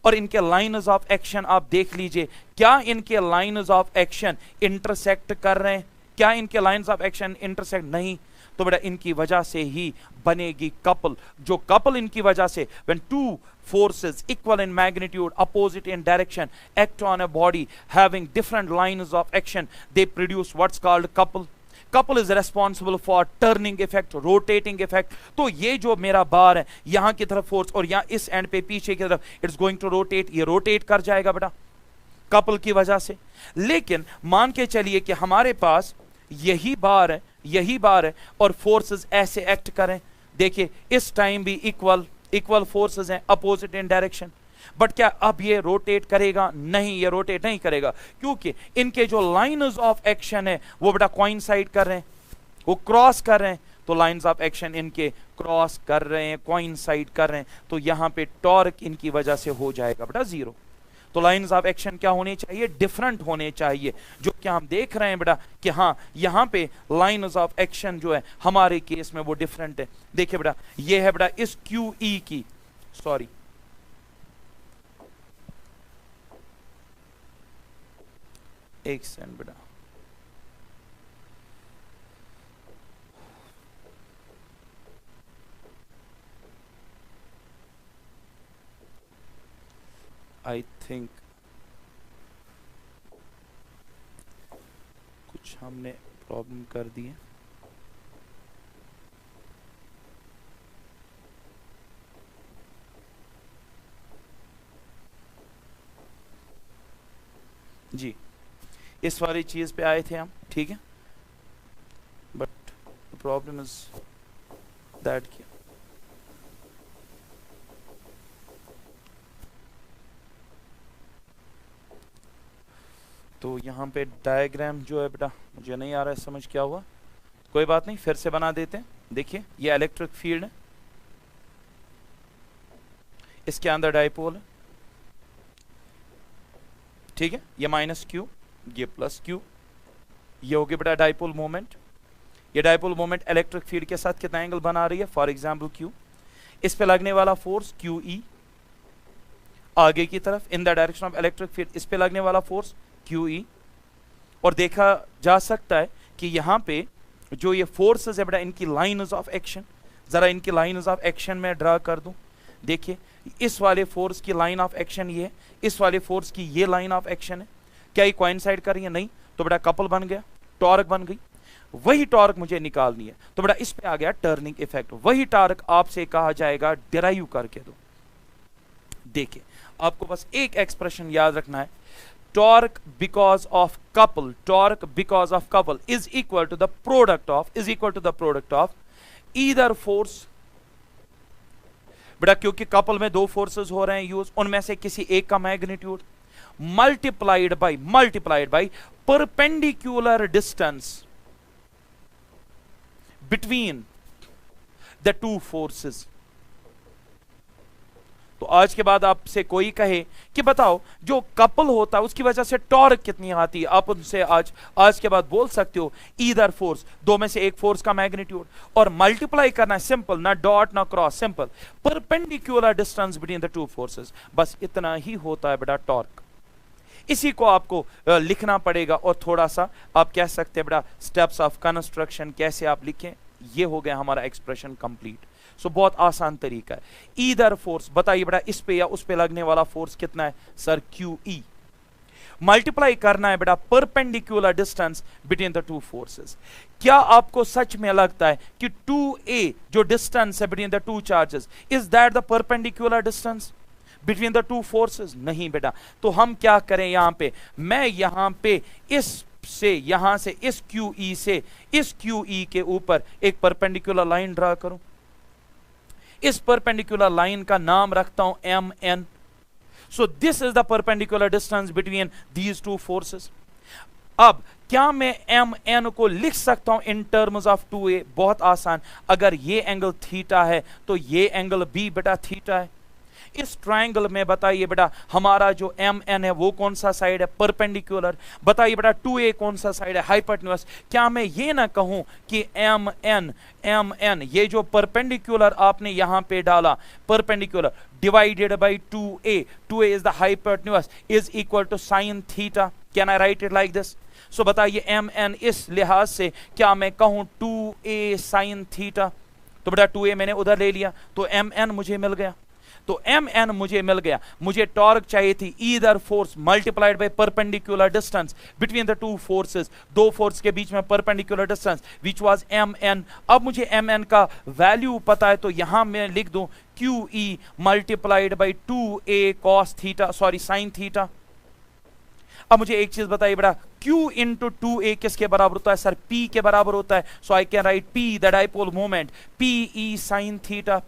और इनके लाइन्स ऑफ एक्शन आप देख लीजिए, क्या इनके लाइन्स ऑफ एक्शन इंटरसेक्ट कर रहे हैं, क्या इनके लाइन्स ऑफ एक्शन इंटरसेक्ट नहीं. तो बेटा इनकी वजह से ही बनेगी कपल। जो कपल इनकी वजह से, when two forces equal in magnitude, opposite in direction, act on a body having different lines of action, they produce what's called couple. Couple is responsible for turning effect, rotating effect. तो ये जो मेरा बार है यहाँ की तरफ force और यहाँ इस एंड पे पीछे की तरफ इट्स गोइंग टू रोटेट, ये रोटेट कर जाएगा बेटा कपल की वजह से। लेकिन मान के चलिए कि हमारे पास यही बार है और फोर्सेस ऐसे एक्ट करें, देखिए इस टाइम भी इक्वल फोर्सेस हैं अपोजिट इन डायरेक्शन, बट क्या अब ये रोटेट करेगा? नहीं, ये रोटेट नहीं करेगा, क्योंकि इनके जो लाइन्स ऑफ एक्शन है वो बेटा कोइंसाइड कर रहे हैं, वो क्रॉस कर रहे हैं। तो लाइन्स ऑफ एक्शन इनके क्रॉस कर रहे हैं, कोइंसाइड कर रहे हैं, तो यहां पे टॉर्क इनकी वजह से हो जाएगा बेटा जीरो। तो लाइन्स ऑफ एक्शन क्या होने चाहिए? डिफरेंट होने चाहिए। जो क्या हम देख रहे हैं बेटा कि हाँ यहां पे लाइन्स ऑफ एक्शन जो है हमारे केस में वो डिफरेंट है। देखिए बेटा ये है बेटा इस क्यू ई की, सॉरी एक सेकंड बेटा, आई थिंक कुछ हमने प्रॉब्लम कर दी है। जी इस वाली चीज पे आए थे हम, ठीक है, but the problem is that कि तो यहाँ पे डायग्राम जो है बेटा मुझे नहीं आ रहा है समझ क्या हुआ, कोई बात नहीं फिर से बना देते हैं। देखिए ये इलेक्ट्रिक फील्ड है, इसके अंदर डाइपोल है, ठीक है, ये माइनस क्यू, ये प्लस क्यू, ये हो गया बेटा डाइपोल मोमेंट। ये डाइपोल मोमेंट इलेक्ट्रिक फील्ड के साथ कितना एंगल बना रही है? For example Q. इस पे लगने वाला फोर्स क्यू ई आगे की तरफ in the direction of electric field, इस पे लगने वाला फोर्स क्यू ई। और देखा जा सकता है कि यहाँ पे जो ये फोर्सेस है बेटा इनकी लाइन्स ऑफ एक्शन, जरा इनकी लाइन्स ऑफ एक्शन में ड्रा कर दूं। देखिए इस वाले फोर्स की लाइन ऑफ एक्शन ये है, इस वाले फोर्स की ये लाइन ऑफ एक्शन है, क्या ये कोइंसाइड कर रही है? नहीं, तो बेटा कपल बन गया, टॉर्क बन गई। वही टॉर्क मुझे निकालनी है, तो बेटा इस पे आ गया टर्निंग इफेक्ट। वही टॉर्क आपसे कहा जाएगा डिराइव करके दो। देखिए आपको बस एक एक्सप्रेशन याद रखना है, torque because of couple is equal to the product of either force. बेटा क्योंकि कपल में दो फोर्सेस हो रहे हैं यूज, उनमें से किसी एक का magnitude multiplied by perpendicular distance between the two forces। तो आज के बाद आपसे कोई कहे कि बताओ जो कपल होता है उसकी वजह से टॉर्क कितनी आती है, आप उनसे आज के बाद बोल सकते हो ईदर फोर्स, दो में से एक फोर्स का मैग्नीट्यूड, और मल्टीप्लाई करना है सिंपल, ना डॉट ना cross, simple perpendicular distance between the two forces, बस इतना ही होता है बेटा टॉर्क। इसी को आपको लिखना पड़ेगा और थोड़ा सा आप कह सकते हैं बेटा स्टेप्स ऑफ कंस्ट्रक्शन कैसे आप लिखें। ये हो गया हमारा एक्सप्रेशन कंप्लीट। सो बहुत आसान तरीका है। ईदर फोर्स, बताइए बेटा इस पे या उस पे लगने वाला फोर्स कितना है? Sir Q E. मल्टीप्लाई करना है बेटा perpendicular distance between the two forces. क्या आपको सच में लगता है कि 2a जो डिस्टेंस है between the two charges, is that the perpendicular distance between the two forces? नहीं बेटा। तो हम क्या करें यहां पे, मैं यहां पे यहां से इस क्यू ई के ऊपर एक परपेंडिकुलर लाइन ड्रा करूं। इस परपेंडिकुलर लाइन का नाम रखता हूं M N. So this is the perpendicular distance between these two forces. अब क्या मैं एम एन को लिख सकता हूं इन टर्म्स ऑफ 2a? बहुत आसान, अगर ये एंगल थीटा है तो ये एंगल भी बेटा थीटा है। इस ट्रायंगल में बताइए बेटा हमारा जो एम एन है वो कौन सा साइड है? परपेंडिकुलर। बताइए बेटा 2a कौन सा साइड है? हाइपोटेन्यूस। क्या मैं ये ना कहूं कि एम एन ये जो परपेंडिकुलर आपने यहां पे डाला, perpendicular divided by 2a is the hypotenuse, is equal to sine theta. Can I write it like this? So बताइए एम एन इस लिहाज से क्या मैं कहूं 2a sin थीटा? तो बेटा 2a मैंने उधर ले लिया तो एम एन मुझे मिल गया। तो एम एन मुझे मिल गया, मुझे टॉर्क चाहिए थी either force multiplied by perpendicular distance between the two forces, दो फोर्स के बीच में perpendicular distance which was M N. अब मुझे एम एन का वैल्यू पता है तो यहां मैं लिख दूं Q E multiplied by 2a cos theta, sorry sine theta. अब मुझे एक चीज बताइए बेटा, Q इंटू 2a किसके बराबर होता है? सर P के बराबर होता है। So I can write P the dipole moment PE sin theta.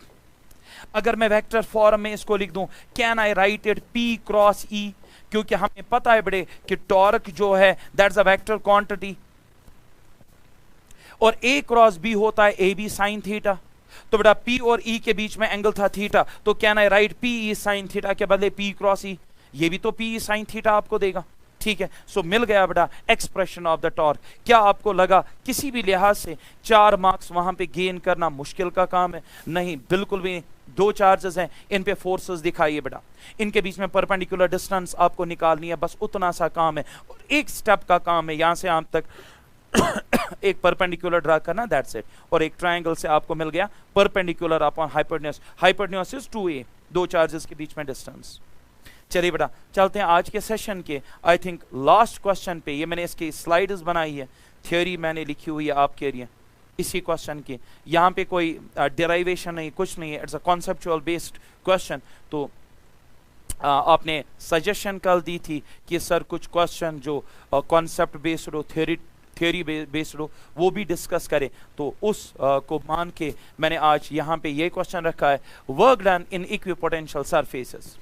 अगर मैं वेक्टर फॉर्म में इसको लिख दूं, can I write it P cross E? क्योंकि हमें पता है बड़े कि टॉर्क जो है दैट्स अ वेक्टर क्वांटिटी और A क्रॉस B होता है AB sin थीटा। तो बेटा P और E के बीच में एंगल था थीटा, तो can I right PE sin theta के बदले P क्रॉस E? ये भी तो PE sin थीटा आपको देगा, ठीक है। सो मिल गया बेटा एक्सप्रेशन ऑफ द टॉर्क। क्या आपको लगा किसी भी लिहाज से 4 मार्क्स वहां पे गेन करना मुश्किल का काम है? नहीं, बिल्कुल भी। दो चार्जेस हैं, इन पे फोर्सेस दिखाइए बेटा, इनके बीच में परपेंडिकुलर डिस्टेंस आपको निकालनी है, बस उतना सा काम है। और एक स्टेप का काम है यहां से यहां तक एक परपेंडिकुलर ड्रा करना, दैट्स इट। और एक ट्रायंगल से आपको मिल गया perpendicular upon hypotenuse, hypotenuse is 2a, दो चार्जेस के बीच में डिस्टेंस। चलिए बेटा चलते हैं आज के सेशन के आई थिंक लास्ट क्वेश्चन पे। ये मैंने इसकी स्लाइड्स बनाई है, थ्योरी मैंने लिखी हुई है आपके लिए इसी क्वेश्चन की। यहाँ पे कोई डेराइवेशन नहीं, कुछ नहीं है, it's a conceptual based question. तो आपने सजेशन कल दी थी कि सर कुछ क्वेश्चन जो कॉन्सेप्ट बेस्ड हो, थ्योरी बेस्ड हो, वो भी डिस्कस करें। तो उस को मान के मैंने आज यहाँ पे ये क्वेश्चन रखा है, work done in equipotential surfaces.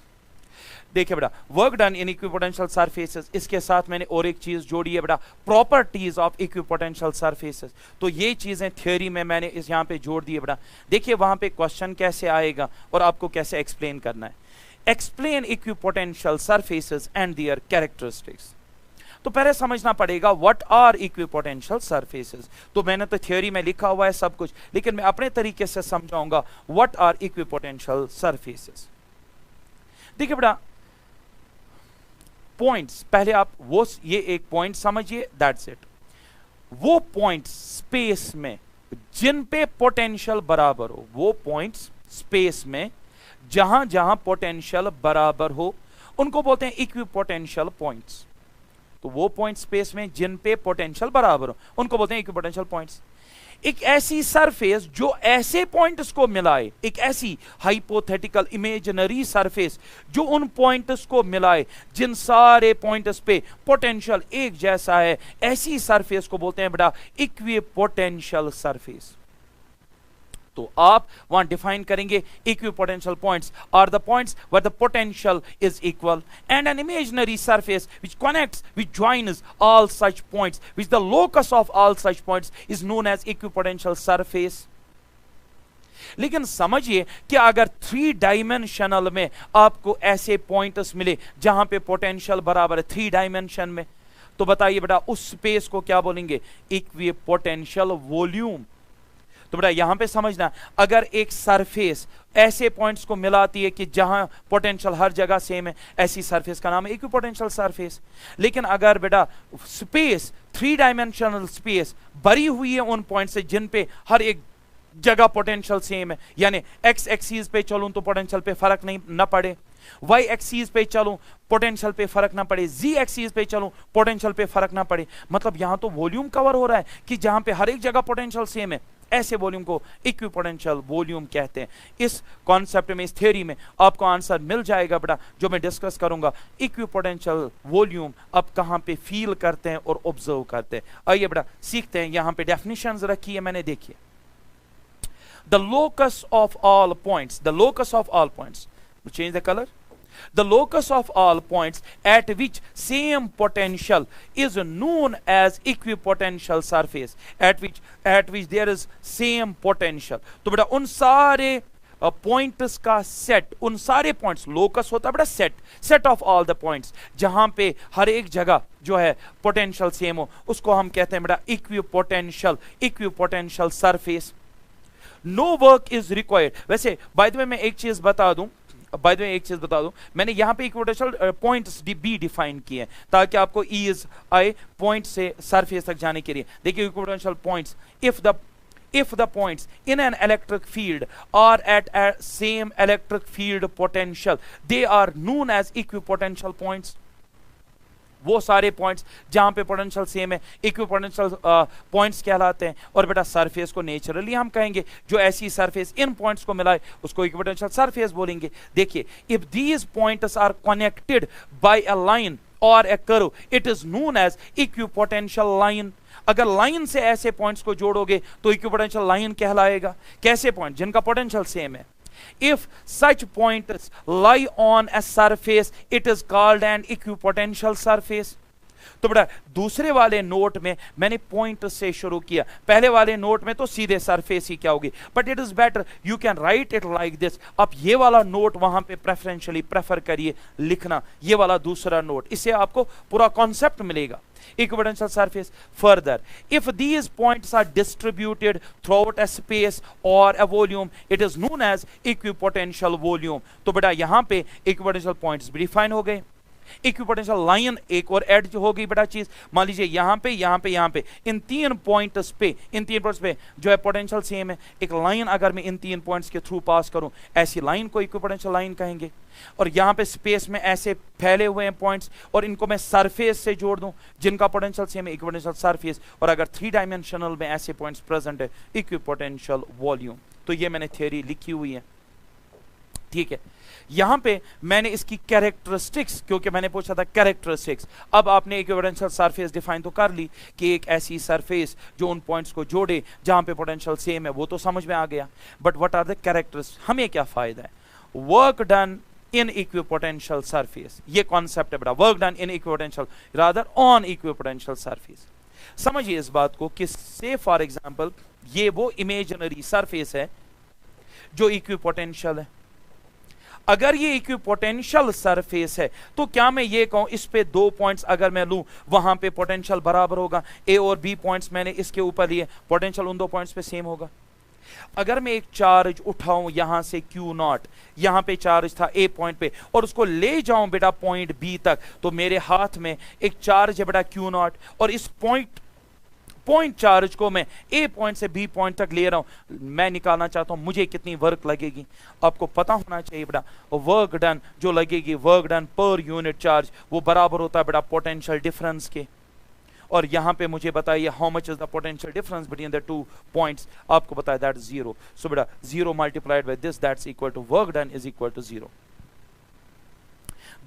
देखिए बेटा, work done in equipotential surfaces, इसके साथ मैंने और एक चीज जोड़ी है बेटा, प्रॉपर्टीज ऑफ इक्विपोटेंशियल सरफेसेस। तो ये चीजें थ्योरी में मैंने इस यहाँ पे जोड़ दी है बेटा। देखिए वहां पे क्वेश्चन कैसे आएगा और आपको कैसे एक्सप्लेन करना है। Explain equipotential surfaces and there characteristics. तो पहले समझना पड़ेगा व्हाट आर इक्विपोटेंशियल सरफेसेस। तो मैंने तो थ्योरी में लिखा हुआ है सब कुछ, लेकिन मैं अपने तरीके से समझाऊंगा व्हाट आर इक्विपोटेंशियल सरफेसेस। देखिए बेटा, पॉइंट्स, पहले आप वो ये एक पॉइंट समझिए, दैट्स इट। वो पॉइंट्स स्पेस में जिन पे पोटेंशियल बराबर हो, वो पॉइंट्स स्पेस में जहां जहां पोटेंशियल बराबर हो, उनको बोलते हैं इक्विपोटेंशियल पॉइंट्स। तो वो पॉइंट स्पेस में जिन पे पोटेंशियल बराबर हो, उनको बोलते हैं इक्विपोटेंशियल पॉइंट्स। एक ऐसी सरफेस जो ऐसे पॉइंट्स को मिलाए, एक ऐसी हाइपोथेटिकल इमेजिनरी सरफेस जो उन पॉइंट्स को मिलाए जिन सारे पॉइंट्स पे पोटेंशियल एक जैसा है, ऐसी सरफेस को बोलते हैं बेटा इक्विपोटेंशियल सरफेस। तो आप वहां डिफाइन करेंगे equipotential points are the points where the potential is equal and an imaginary surface which connects which joins all such points which the locus of all such points is known as equipotential surface. लेकिन समझिए कि अगर 3 dimensional में आपको ऐसे points मिले जहां पे पोटेंशियल बराबर है 3 डायमेंशन में, तो बताइए बेटा उस स्पेस को क्या बोलेंगे? Equipotential volume. तो बेटा यहां पे समझना, अगर एक सरफेस ऐसे पॉइंट्स को मिलाती है कि जहां पोटेंशियल हर जगह सेम है, ऐसी सरफेस का नाम है इक्विपोटेंशियल सरफेस। लेकिन अगर बेटा स्पेस 3 डायमेंशनल स्पेस भरी हुई है उन पॉइंट से जिन पे हर एक जगह पोटेंशियल सेम है, यानी एक्स एक्सीज पे चलूं तो पोटेंशियल पे फर्क नहीं ना पड़े, वाई एक्सीज पे चलूं पोटेंशियल पे फर्क ना पड़े, जी एक्सीज पे चलूं पोटेंशियल पे फर्क ना पड़े, मतलब यहां तो वॉल्यूम कवर हो रहा है कि जहां पे हर एक जगह पोटेंशियल सेम है, ऐसे वॉल्यूम को इक्विपोटेंशियल वॉल्यूम कहते हैं। इस कॉन्सेप्ट में, इस थ्योरी में आपको आंसर मिल जाएगा बेटा, जो मैं डिस्कस करूंगा इक्विपोटेंशियल वॉल्यूम आप कहां पे फील करते हैं और ऑब्जर्व करते हैं। आइए बेटा सीखते हैं। यहां पे डेफिनेशंस रखी है मैंने, देखिए the locus of all points, the locus of all points, we'll change the color, the locus of all points at which same potential is known as equipotential surface, at which there is same potential। तो बेटा उन सारे points का set, उन सारे points, locus होता है बेटा set of all the points, जहां पे हर एक जगह जो है पोटेंशियल सेम हो, उसको हम कहते हैं बेटा equipotential surface. No work is required. वैसे बाय द वे मैं एक चीज बता दूं, बाय द वे एक चीज बता दूं, मैंने यहाँ पे इक्विपोटेंशियल पॉइंट्स भी डिफाइन किए हैं ताकि आपको ईज आए पॉइंट से सरफेस तक जाने के लिए। देखिए equipotential points, if the points in an electric field are at a same electric field potential, they are known as equipotential points। वो सारे पॉइंट्स जहां पे पोटेंशियल सेम है इक्विपोटेंशियल पॉइंट्स कहलाते हैं। और बेटा सरफेस को नेचुरली हम कहेंगे जो ऐसी सरफेस इन पॉइंट्स को मिलाए उसको इक्विपोटेंशियल सरफेस बोलेंगे। देखिए if these points are connected by a line और a curve, it is known as equipotential line। अगर लाइन से ऐसे पॉइंट्स को जोड़ोगे तो इक्विपोटेंशियल लाइन कहलाएगा। कैसे पॉइंट? जिनका पोटेंशियल सेम है। If such points lie on a surface, it is called an equipotential surface। तो बेटा दूसरे वाले नोट में मैंने पॉइंट से शुरू किया, पहले वाले नोट में तो सीधे सरफेस ही क्या होगी, but it is better you can write it like this. आप ये वाला नोट वहां पे प्रेफरेंशियली प्रेफर करिए लिखना, ये वाला दूसरा नोट, इससे आपको पूरा कॉन्सेप्ट मिलेगा। Equipotential surface. Further, if these points are distributed throughout a space or a volume, it is known as equipotential volume। तो बेटा यहाँ पे equipotential points भी डिफाइन हो गए। इक्विपोटेंशियल लाइन एक और ऐड जो होगी बेटा चीज, मान लीजिए यहाँ पे यहाँ पे यहाँ पे इन तीन पॉइंट्स पे जो है पोटेंशियल सेम है। एक लाइन अगर मैं इन तीन पॉइंट्स के थ्रू पास करूं, ऐसी लाइन को इक्विपोटेंशियल लाइन कहेंगे। और यहाँ पे स्पेस में ऐसे फैले हुए हैं पॉइंट्स और इनको मैं सरफेस से जोड़ दूं जिनका पोटेंशियल सेम है, इक्विपोटेंशियल सरफेस। और अगर 3 डायमेंशनल में ऐसे पॉइंट्स प्रेजेंट है, इक्विपोटेंशियल वॉल्यूम। तो ये मैंने थ्योरी लिखी हुई है, ठीक है। यहां पे मैंने इसकी कैरेक्टरिस्टिक्स, क्योंकि मैंने पूछा था कैरेक्टरिस्टिक्स, अब आपने इक्विपोटेंशियल सरफेस डिफाइन तो कर ली कि एक ऐसी सरफेस जो उन पॉइंट्स को जोड़े जहां पे पोटेंशियल सेम है, वो तो समझ में आ गया। But what are the characteristics, हमें क्या फायदा है? Work done in equipotential surface, ये कॉन्सेप्ट है बेटा, work done in equipotential rather on equipotential surface. समझिए इस बात को कि से फॉर एग्जांपल ये वो इमेजिनरी सरफेस है जो इक्विपोटेंशियल है। अगर ये इक्विपोटेंशियल सरफेस है तो क्या मैं ये कहूं इस पे 2 पॉइंट्स अगर मैं लूं वहां पे पोटेंशियल बराबर होगा? ए और बी पॉइंट्स मैंने इसके ऊपर लिए, पोटेंशियल उन 2 पॉइंट्स पे सेम होगा। अगर मैं एक चार्ज उठाऊं यहां से Q0, यहां पे चार्ज था ए पॉइंट पे, और उसको ले जाऊं बेटा पॉइंट बी तक, तो मेरे हाथ में एक चार्ज है बेटा Q0, और इस पॉइंट चार्ज को मैं ए पॉइंट से बी पॉइंट तक ले रहा हूं। मैं निकालना चाहता हूं मुझे कितनी वर्क लगेगी। आपको पता होना चाहिए बेटा वर्क डन जो लगेगी, work done per unit charge, वो बराबर होता है बेटा पोटेंशियल डिफरेंस के। और यहां पे मुझे बताइए how much is the potential difference between the 2 points. आपको बताया दैट 0। सो बेटा 0 multiplied by this, that's equal to work done is equal to 0।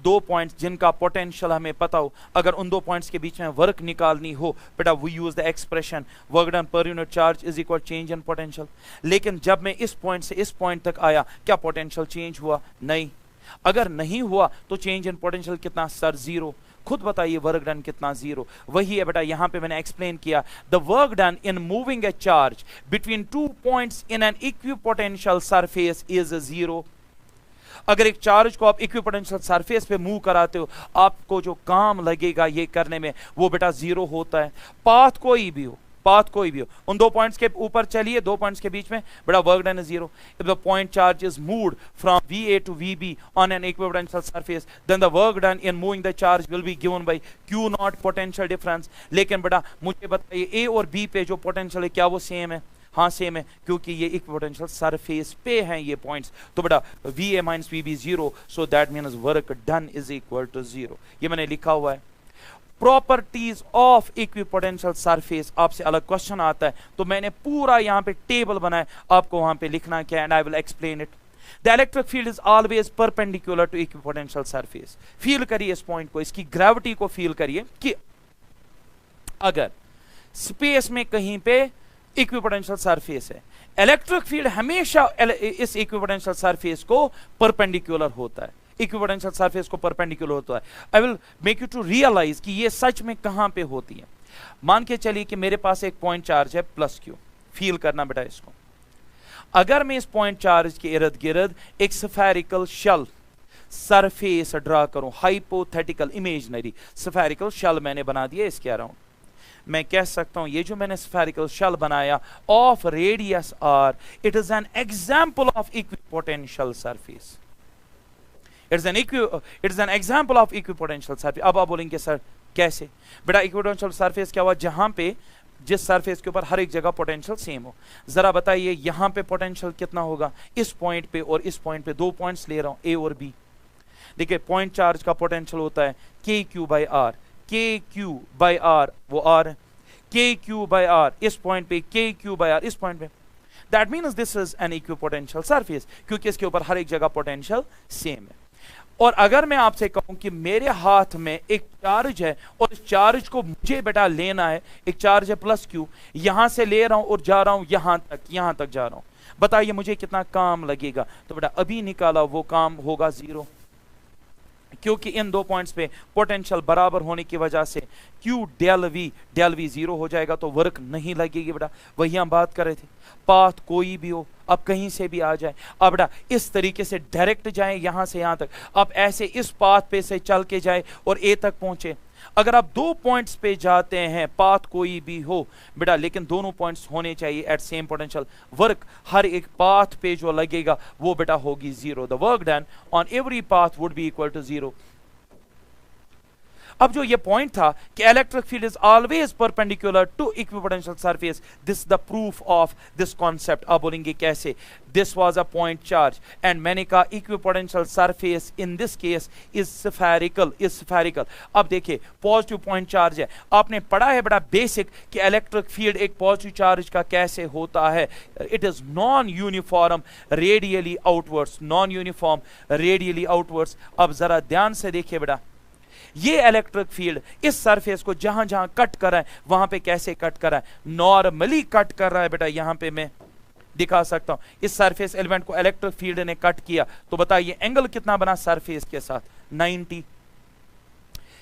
2 points जिनका पोटेंशियल हमें पता हो, अगर उन 2 पॉइंट्स के बीच में वर्क निकालनी हो बेटा, we use the expression work done per unit charge is equal change in potential. लेकिन जब मैं इस पॉइंट से इस पॉइंट तक आया, क्या पोटेंशियल चेंज हुआ? नहीं। अगर नहीं हुआ तो चेंज इन पोटेंशियल कितना सर? 0। खुद बताइए वर्क डन कितना? 0। वही है बेटा, यहां पे मैंने एक्सप्लेन किया, the work done in moving A charge between 2 points in an equipotential surface is 0। अगर एक चार्ज को आप इक्विपोटेंशियल सरफेस पे मूव कराते हो, आपको जो काम लगेगा ये करने में वो बेटा 0 होता है। पाथ कोई भी हो, उन 2 पॉइंट्स के ऊपर चलिए, 2 पॉइंट्स के बीच में बेटा work done is 0। If the point charge is moved from VA to VB on an equipotencial surface, then the work done in moving the charge will be given by Q0 potential difference। लेकिन बेटा मुझे बताइए A और B पे जो potential है क्या वो सेम है? हाँ सेम है, क्योंकि ये इक्विपोटेंशियल सरफेस पे हैं ये पॉइंट्स। तो बेटा VA minus VB 0, so that means work done is equal to 0। ये मैंने लिखा हुआ है। प्रॉपर्टीज ऑफ इक्विपोटेंशियल सरफेस, आपसे अलग क्वेश्चन आता है तो मैंने पूरा यहाँ पे टेबल बनाया, आपको वहां पे लिखना क्या है, and I will explain it. The electric field is always perpendicular to equipotential surface. Feel करिए इस पॉइंट को, इसकी ग्रेविटी को फील करिए कि अगर स्पेस में कहीं पे इक्विपोटेंशियल सरफेस है, इलेक्ट्रिक फील्ड हमेशा इस इक्विपोटेंशियल सरफेस को परपेंडिकुलर होता है, इक्विपोटेंशियल सरफेस को परपेंडिकुलर होता है। I will make you to realize कि ये सच में कहां पे होती है। मान के चलिए कि मेरे पास एक पॉइंट चार्ज है +Q, फील करना बेटा इसको। अगर मैं इस पॉइंट चार्ज के इर्द गिर्द एक स्फेरिकल शेल सरफेस ड्रा करूं, हाइपोथेटिकल इमेजिनरी स्फेरिकल शेल मैंने बना दिया इसके अराउंड, मैं कह सकता हूं ये जो मैंने स्फेरिकल शेल बनाया of radius r, it is an example of equipotential surface. It is an example of equipotential surface. अब आप बोलेंगे सर कैसे? बेटा इक्विपोटेंशियल सरफेस क्या हुआ? जहां पे जिस सरफेस के ऊपर हर एक जगह पोटेंशियल सेम हो। जरा बताइए यहां पे पोटेंशियल कितना होगा? इस पॉइंट पे और इस पॉइंट पे, 2 पॉइंट्स ले रहा हूं, ए और बी। देखिए पॉइंट चार्ज का पोटेंशियल होता है के क्यू बाई आर, के क्यू बाई आर वो आर है, के क्यू बाई आर इस पॉइंट पे, के क्यू बाई आर इस पॉइंट पे। That means this is an equipotential surface, क्योंकि इसके ऊपर हर एक जगह पोटेंशियल सेम है। और अगर मैं आपसे कहूं कि मेरे हाथ में एक चार्ज है और इस चार्ज को मुझे बेटा लेना है, एक चार्ज है प्लस क्यू, यहां से ले रहा हूं और जा रहा हूं यहां तक जा रहा हूं, बताइए मुझे कितना काम लगेगा? तो बेटा अभी निकाला वो काम होगा 0, क्योंकि इन 2 पॉइंट्स पे पोटेंशियल बराबर होने की वजह से Q डेल V 0 हो जाएगा, तो वर्क नहीं लगेगी बेटा। वही हम बात कर रहे थे, पाथ कोई भी हो, अब कहीं से भी आ जाए, अब बेटा इस तरीके से डायरेक्ट जाए यहां से यहां तक, अब ऐसे इस पाथ पे से चल के जाए और ए तक पहुंचे। अगर आप 2 पॉइंट्स पे जाते हैं, पाथ कोई भी हो बेटा, लेकिन दोनों पॉइंट्स होने चाहिए एट सेम पोटेंशियल, वर्क हर एक पाथ पे जो लगेगा वो बेटा होगी 0। The work done on every path would be equal to 0। अब जो ये पॉइंट था कि electric field is always perpendicular to equipotential surface, this the proof of this concept. आप बोलेंगे कैसे? This was a point charge and मैंने कहा equipotential surface in this case is spherical. अब देखिए पॉजिटिव पॉइंट चार्ज है, आपने पढ़ा है बड़ा बेसिक कि इलेक्ट्रिक फील्ड एक पॉजिटिव चार्ज का कैसे होता है। It is non uniform radially outwards, non uniform radially outwards. अब जरा ध्यान से देखिए बेटा, ये इलेक्ट्रिक फील्ड इस सरफेस को जहां जहां कट कर रहा है वहां पे कैसे कट कर रहा है? नॉर्मली कट कर रहा है बेटा। यहां पे मैं दिखा सकता हूं, इस सरफेस एलिमेंट को इलेक्ट्रिक फील्ड ने कट किया, तो बताइए एंगल कितना बना सरफेस के साथ? 90।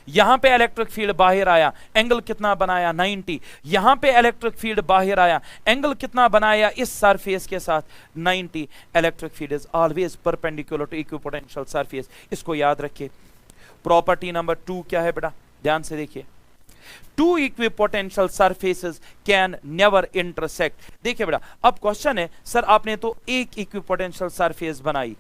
यहां पे इलेक्ट्रिक फील्ड बाहर आया, एंगल कितना बनाया? 90। यहां पे इलेक्ट्रिक फील्ड बाहर आया, एंगल कितना बनाया इस सरफेस के साथ? 90। Electric field is always perpendicular to equipotential surface, इसको याद रखिए। प्रॉपर्टी नंबर 2 क्या है बेटा? ध्यान से देखिए, 2 equipotential surfaces can never intersect. देखिए बेटा अब क्वेश्चन है, सर आपने तो एक इक्विपोटेंशियल सरफेस बनाई,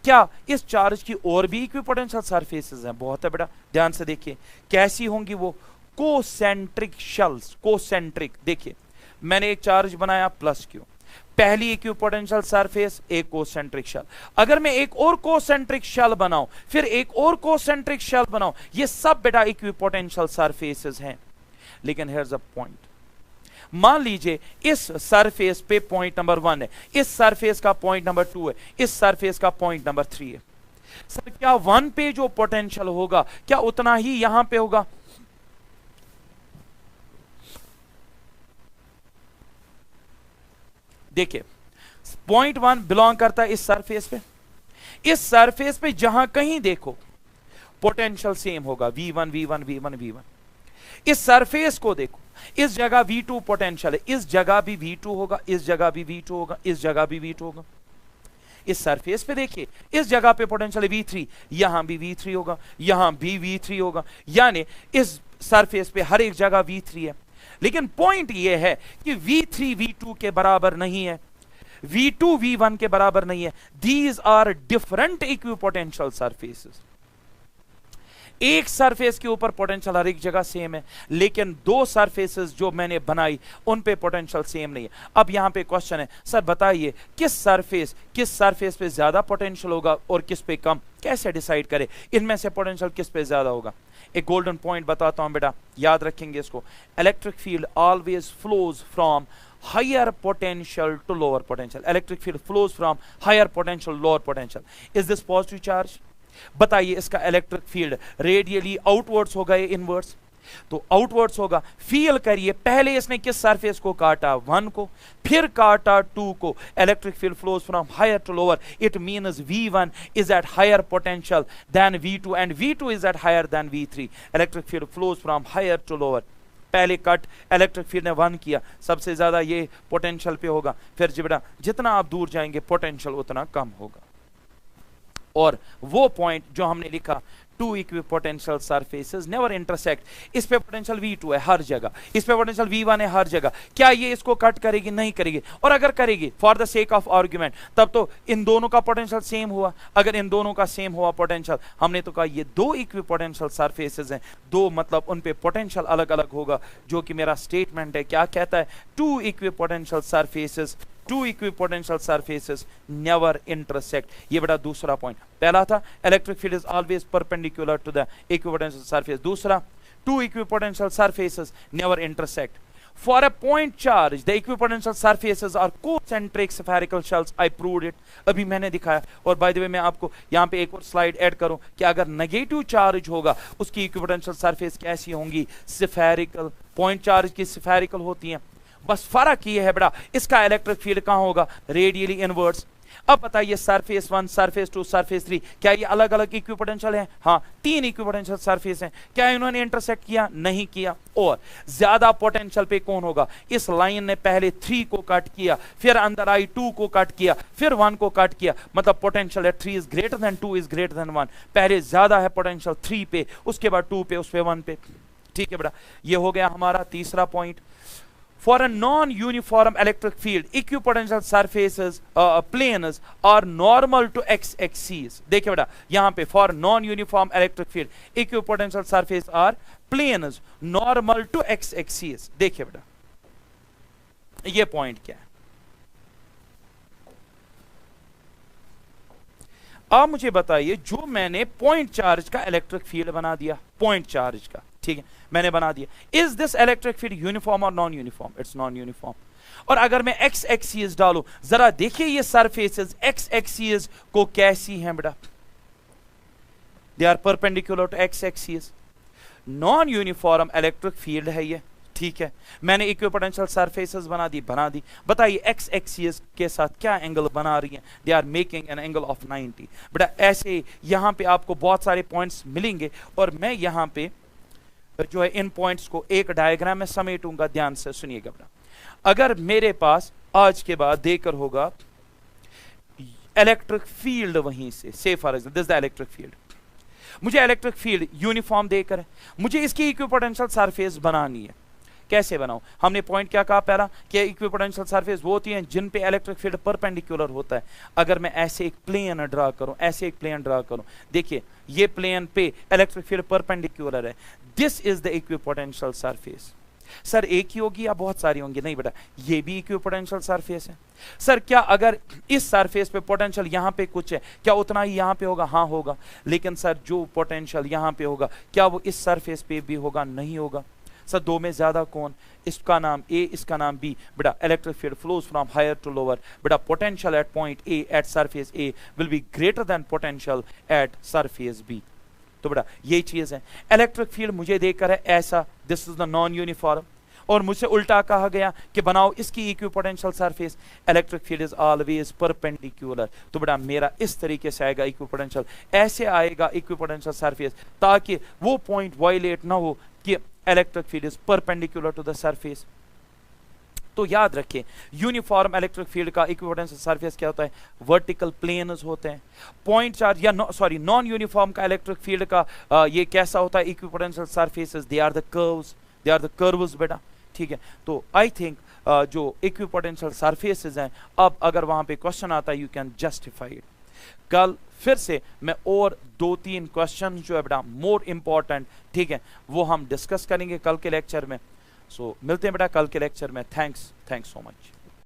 क्या इस चार्ज की और भी इक्विपोटेंशियल सरफेसेस हैं? बहुत है बेटा, ध्यान से देखिए कैसी होंगी वो? Concentric shells, concentric. देखिए मैंने एक चार्ज बनाया प्लस क्यू, पहली इक्विपोटेंशियल सरफेस एक कोसेंट्रिक शेल, अगर मैं एक और कोसेंट्रिक शेल बनाऊं, फिर एक और कोसेंट्रिक शेल बनाऊं, ये सब बेटा इक्विपोटेंशियल सरफेसेस हैं। लेकिन हियर्स अ पॉइंट, मान लीजिए इस सरफेस पे पॉइंट नंबर 1 है, इस सरफेस का पॉइंट नंबर 2 है, इस सरफेस का पॉइंट नंबर 3 है। सर क्या 1 पे जो पोटेंशियल होगा क्या उतना ही यहां पे होगा? देखिए पॉइंट 1 बिलोंग करता है इस सरफेस पे, इस सरफेस पे जहां कहीं देखो पोटेंशियल सेम होगा, V1 V1 V1 V1। इस सरफेस को देखो, इस जगह V2 पोटेंशियल है, इस जगह भी V2 होगा, इस जगह भी V2 होगा, इस जगह भी V2 होगा। इस सरफेस पे देखिए, इस जगह पे पोटेंशियल है V3, यहां भी V3 होगा, यहां भी V3 होगा, यानी इस सरफेस पे हर एक जगह V3 है। लेकिन पॉइंट यह है कि V3 V2 के बराबर नहीं है, V2 V1 के बराबर नहीं है। These are different equipotential surfaces. एक सरफेस के ऊपर पोटेंशियल हर एक जगह सेम है, लेकिन 2 सरफेसेस जो मैंने बनाई उन पे पोटेंशियल सेम नहीं है। अब यहां पे क्वेश्चन है, सर बताइए किस सरफेस पे ज्यादा पोटेंशियल होगा और किस पे कम? कैसे डिसाइड करें इनमें से पोटेंशियल किस पे ज्यादा होगा? एक गोल्डन पॉइंट बताता हूं बेटा, याद रखेंगे इसको। Electric field always flows from higher potential to lower potential. Electric field flows from higher potential, lower potential. Is this positive charge? बताइए इसका इलेक्ट्रिक फील्ड रेडियली आउटवर्ड्स होगा या इनवर्ड्स? तो आउटवर्ड्स होगा। फील करिए, पहले इसने किस सरफेस को काटा? 1 को, फिर काटा 2 को। Electric field flows from higher to lower, it means V1 is at higher potential than V2 and V2 is at higher than V3. Electric field flows from higher to lower. पहले cut electric field ने 1 किया, सबसे ज्यादा ये potential पे होगा, फिर जितना आप दूर जाएंगे पोटेंशियल उतना कम होगा। और वो पॉइंट जो हमने लिखा two equipotential surfaces never intersect. इस पे पोटेंशियल V2 है हर जगह, इस पे पोटेंशियल V1 है हर जगह, क्या ये इसको कट करेगी? नहीं करेगी। और अगर करेगी for the sake of argument, तब तो इन दोनों का पोटेंशियल सेम हुआ। अगर इन दोनों का सेम हुआ पोटेंशियल, हमने तो कहा ये दो इक्विपोटेंशियल सरफेसेस हैं, दो मतलब उन पे पोटेंशियल अलग अलग होगा, जो कि मेरा स्टेटमेंट है। क्या कहता है? Two equipotential surfaces, two equipotential surfaces never intersect. ये बड़ा दूसरा पॉइंट। पहला था electric field is always perpendicular to the equipotential surface. दूसरा, two equipotential surfaces never intersect. For a point charge, the equipotential surfaces are concentric spherical shells. I proved it. अभी मैंने दिखाया। और by the way मैं आपको यहाँ पे एक और स्लाइड ऐड करूँ कि अगर नेगेटिव चार्ज होगा उसकी इक्विपोटेंशियल सरफेस कैसी होंगी? स्फेरिकल। पॉइंट चार्ज की स्फेरिकल होती हैं। बस फर्क ये है बेटा, इसका इलेक्ट्रिक फील्ड कहाँ होगा? Radially inverse. अब बताइए सरफेस 1, सरफेस 2, सरफेस 3, क्या ये अलग अलग इक्विपोटेंशियल हैं? हाँ, तीन इक्विपोटेंशियल सरफेस हैं। क्या इन्होंने इंटरसेक्ट किया? नहीं किया। और ज्यादा पोटेंशियल पे कौन होगा? इस लाइन ने पहले 3 को कट किया, फिर अंदर आई 2 को कट किया, फिर 1 को कट किया। मतलब पोटेंशियल है 3 is greater than 2 is greater than 1। पहले ज्यादा है पोटेंशियल 3 पे, उसके बाद 2 पे, उस पे 1 पे। ठीक है बेटा, ये हो गया हमारा तीसरा point. For a non-uniform electric field, equipotential surfaces, planes are normal to x-axis. देखिए बेटा, यहाँ पे for non-uniform electric field, equipotential surfaces are planes normal to x-axis. देखिए बेटा, ये पॉइंट क्या है? अब मुझे बताइए, जो मैंने पॉइंट चार्ज का इलेक्ट्रिक फील्ड बना दिया, पॉइंट चार्ज का, ठीक है, मैंने बना दिया। Is this electric field uniform और non uniform? It's non uniform. और अगर मैं एक्स एक्सिस डालूं, जरा देखिए ये सरफेसेस एक्स एक्सिस को कैसी हैं बेटा? They are perpendicular to X axis. Non uniform electric field है ये, ठीक है। मैंने इक्विपोटेंशियल सरफेसेस बना दी। बताइए एक्स एक्सिस के साथ क्या एंगल बना रही हैं? They are making an angle of 90। बेटा ऐसे यहां पे आपको बहुत सारे पॉइंट्स मिलेंगे और मैं यहां पे जो है इन पॉइंट्स को एक डायग्राम में समेटूंगा। ध्यान से सुनिएगा बेटा, अगर मेरे पास आज के बाद देकर होगा इलेक्ट्रिक फील्ड वहीं से for example this the electric field, मुझे इलेक्ट्रिक फील्ड यूनिफॉर्म देकर है, मुझे इसकी इक्विपोटेंशियल सरफेस बनानी है। कैसे बनाऊं? हमने पॉइंट क्या कहा पहला कि इक्विपोटेंशियल सरफेस वो होती हैं जिन पे इलेक्ट्रिक फील्ड परपेंडिकुलर होता है। अगर मैं ऐसे एक प्लेन ड्रा करूं, ऐसे एक प्लेन ड्रा करूं, देखिए ये प्लेन पे इलेक्ट्रिक फील्ड परपेंडिकुलर है, this is the equipotential surface. Sir एक ही होगी या बहुत सारी होंगी? नहीं बेटा, ये भी इक्विपोटेंशियल सरफेस है। सर क्या अगर इस सरफेस पे पोटेंशियल यहां पे कुछ है, क्या उतना ही यहां पे होगा? हाँ होगा। लेकिन सर जो पोटेंशियल यहां पे होगा, क्या वो इस सरफेस पे भी होगा? नहीं होगा। सर दो में ज्यादा कौन? इसका नाम ए, इसका नाम बी। बेटा electric field flows from higher to lower. बेटा potential at point A at surface A will be greater than potential at surface B. तो बेटा यही चीज है। इलेक्ट्रिक फील्ड मुझे देकर है ऐसा, this is the non uniform, और मुझसे उल्टा कहा गया कि बनाओ इसकी equipotential surface. Electric field is always perpendicular. तो बेटा मेरा इस तरीके से आएगा इक्विपोटेंशियल, ऐसे आएगा इक्विपोटेंशियल सरफेस ताकि वो पॉइंट वायलेट ना हो कि electric field is perpendicular to the surface. तो याद रखें यूनिफॉर्म इलेक्ट्रिक फील्ड का इक्विपोटेंशियल सरफेस क्या होता है? वर्टिकल प्लेन्स होते हैं। पॉइंट चार्ज या नॉन यूनिफॉर्म का इलेक्ट्रिक फील्ड का ये कैसा होता है? Equipotential surfaces they are the curves, they are the curves बेटा, ठीक है। तो आई थिंक जो इक्विपोटेंशियल सरफेसेस हैं, अब अगर वहां पे क्वेश्चन आता है यू कैन जस्टिफाई इट। कल फिर से मैं और 2-3 क्वेश्चन जो है बेटा मोर इंपॉर्टेंट, ठीक है, वो हम डिस्कस करेंगे कल के लेक्चर में। सो मिलते हैं बेटा कल के लेक्चर में। Thanks so much.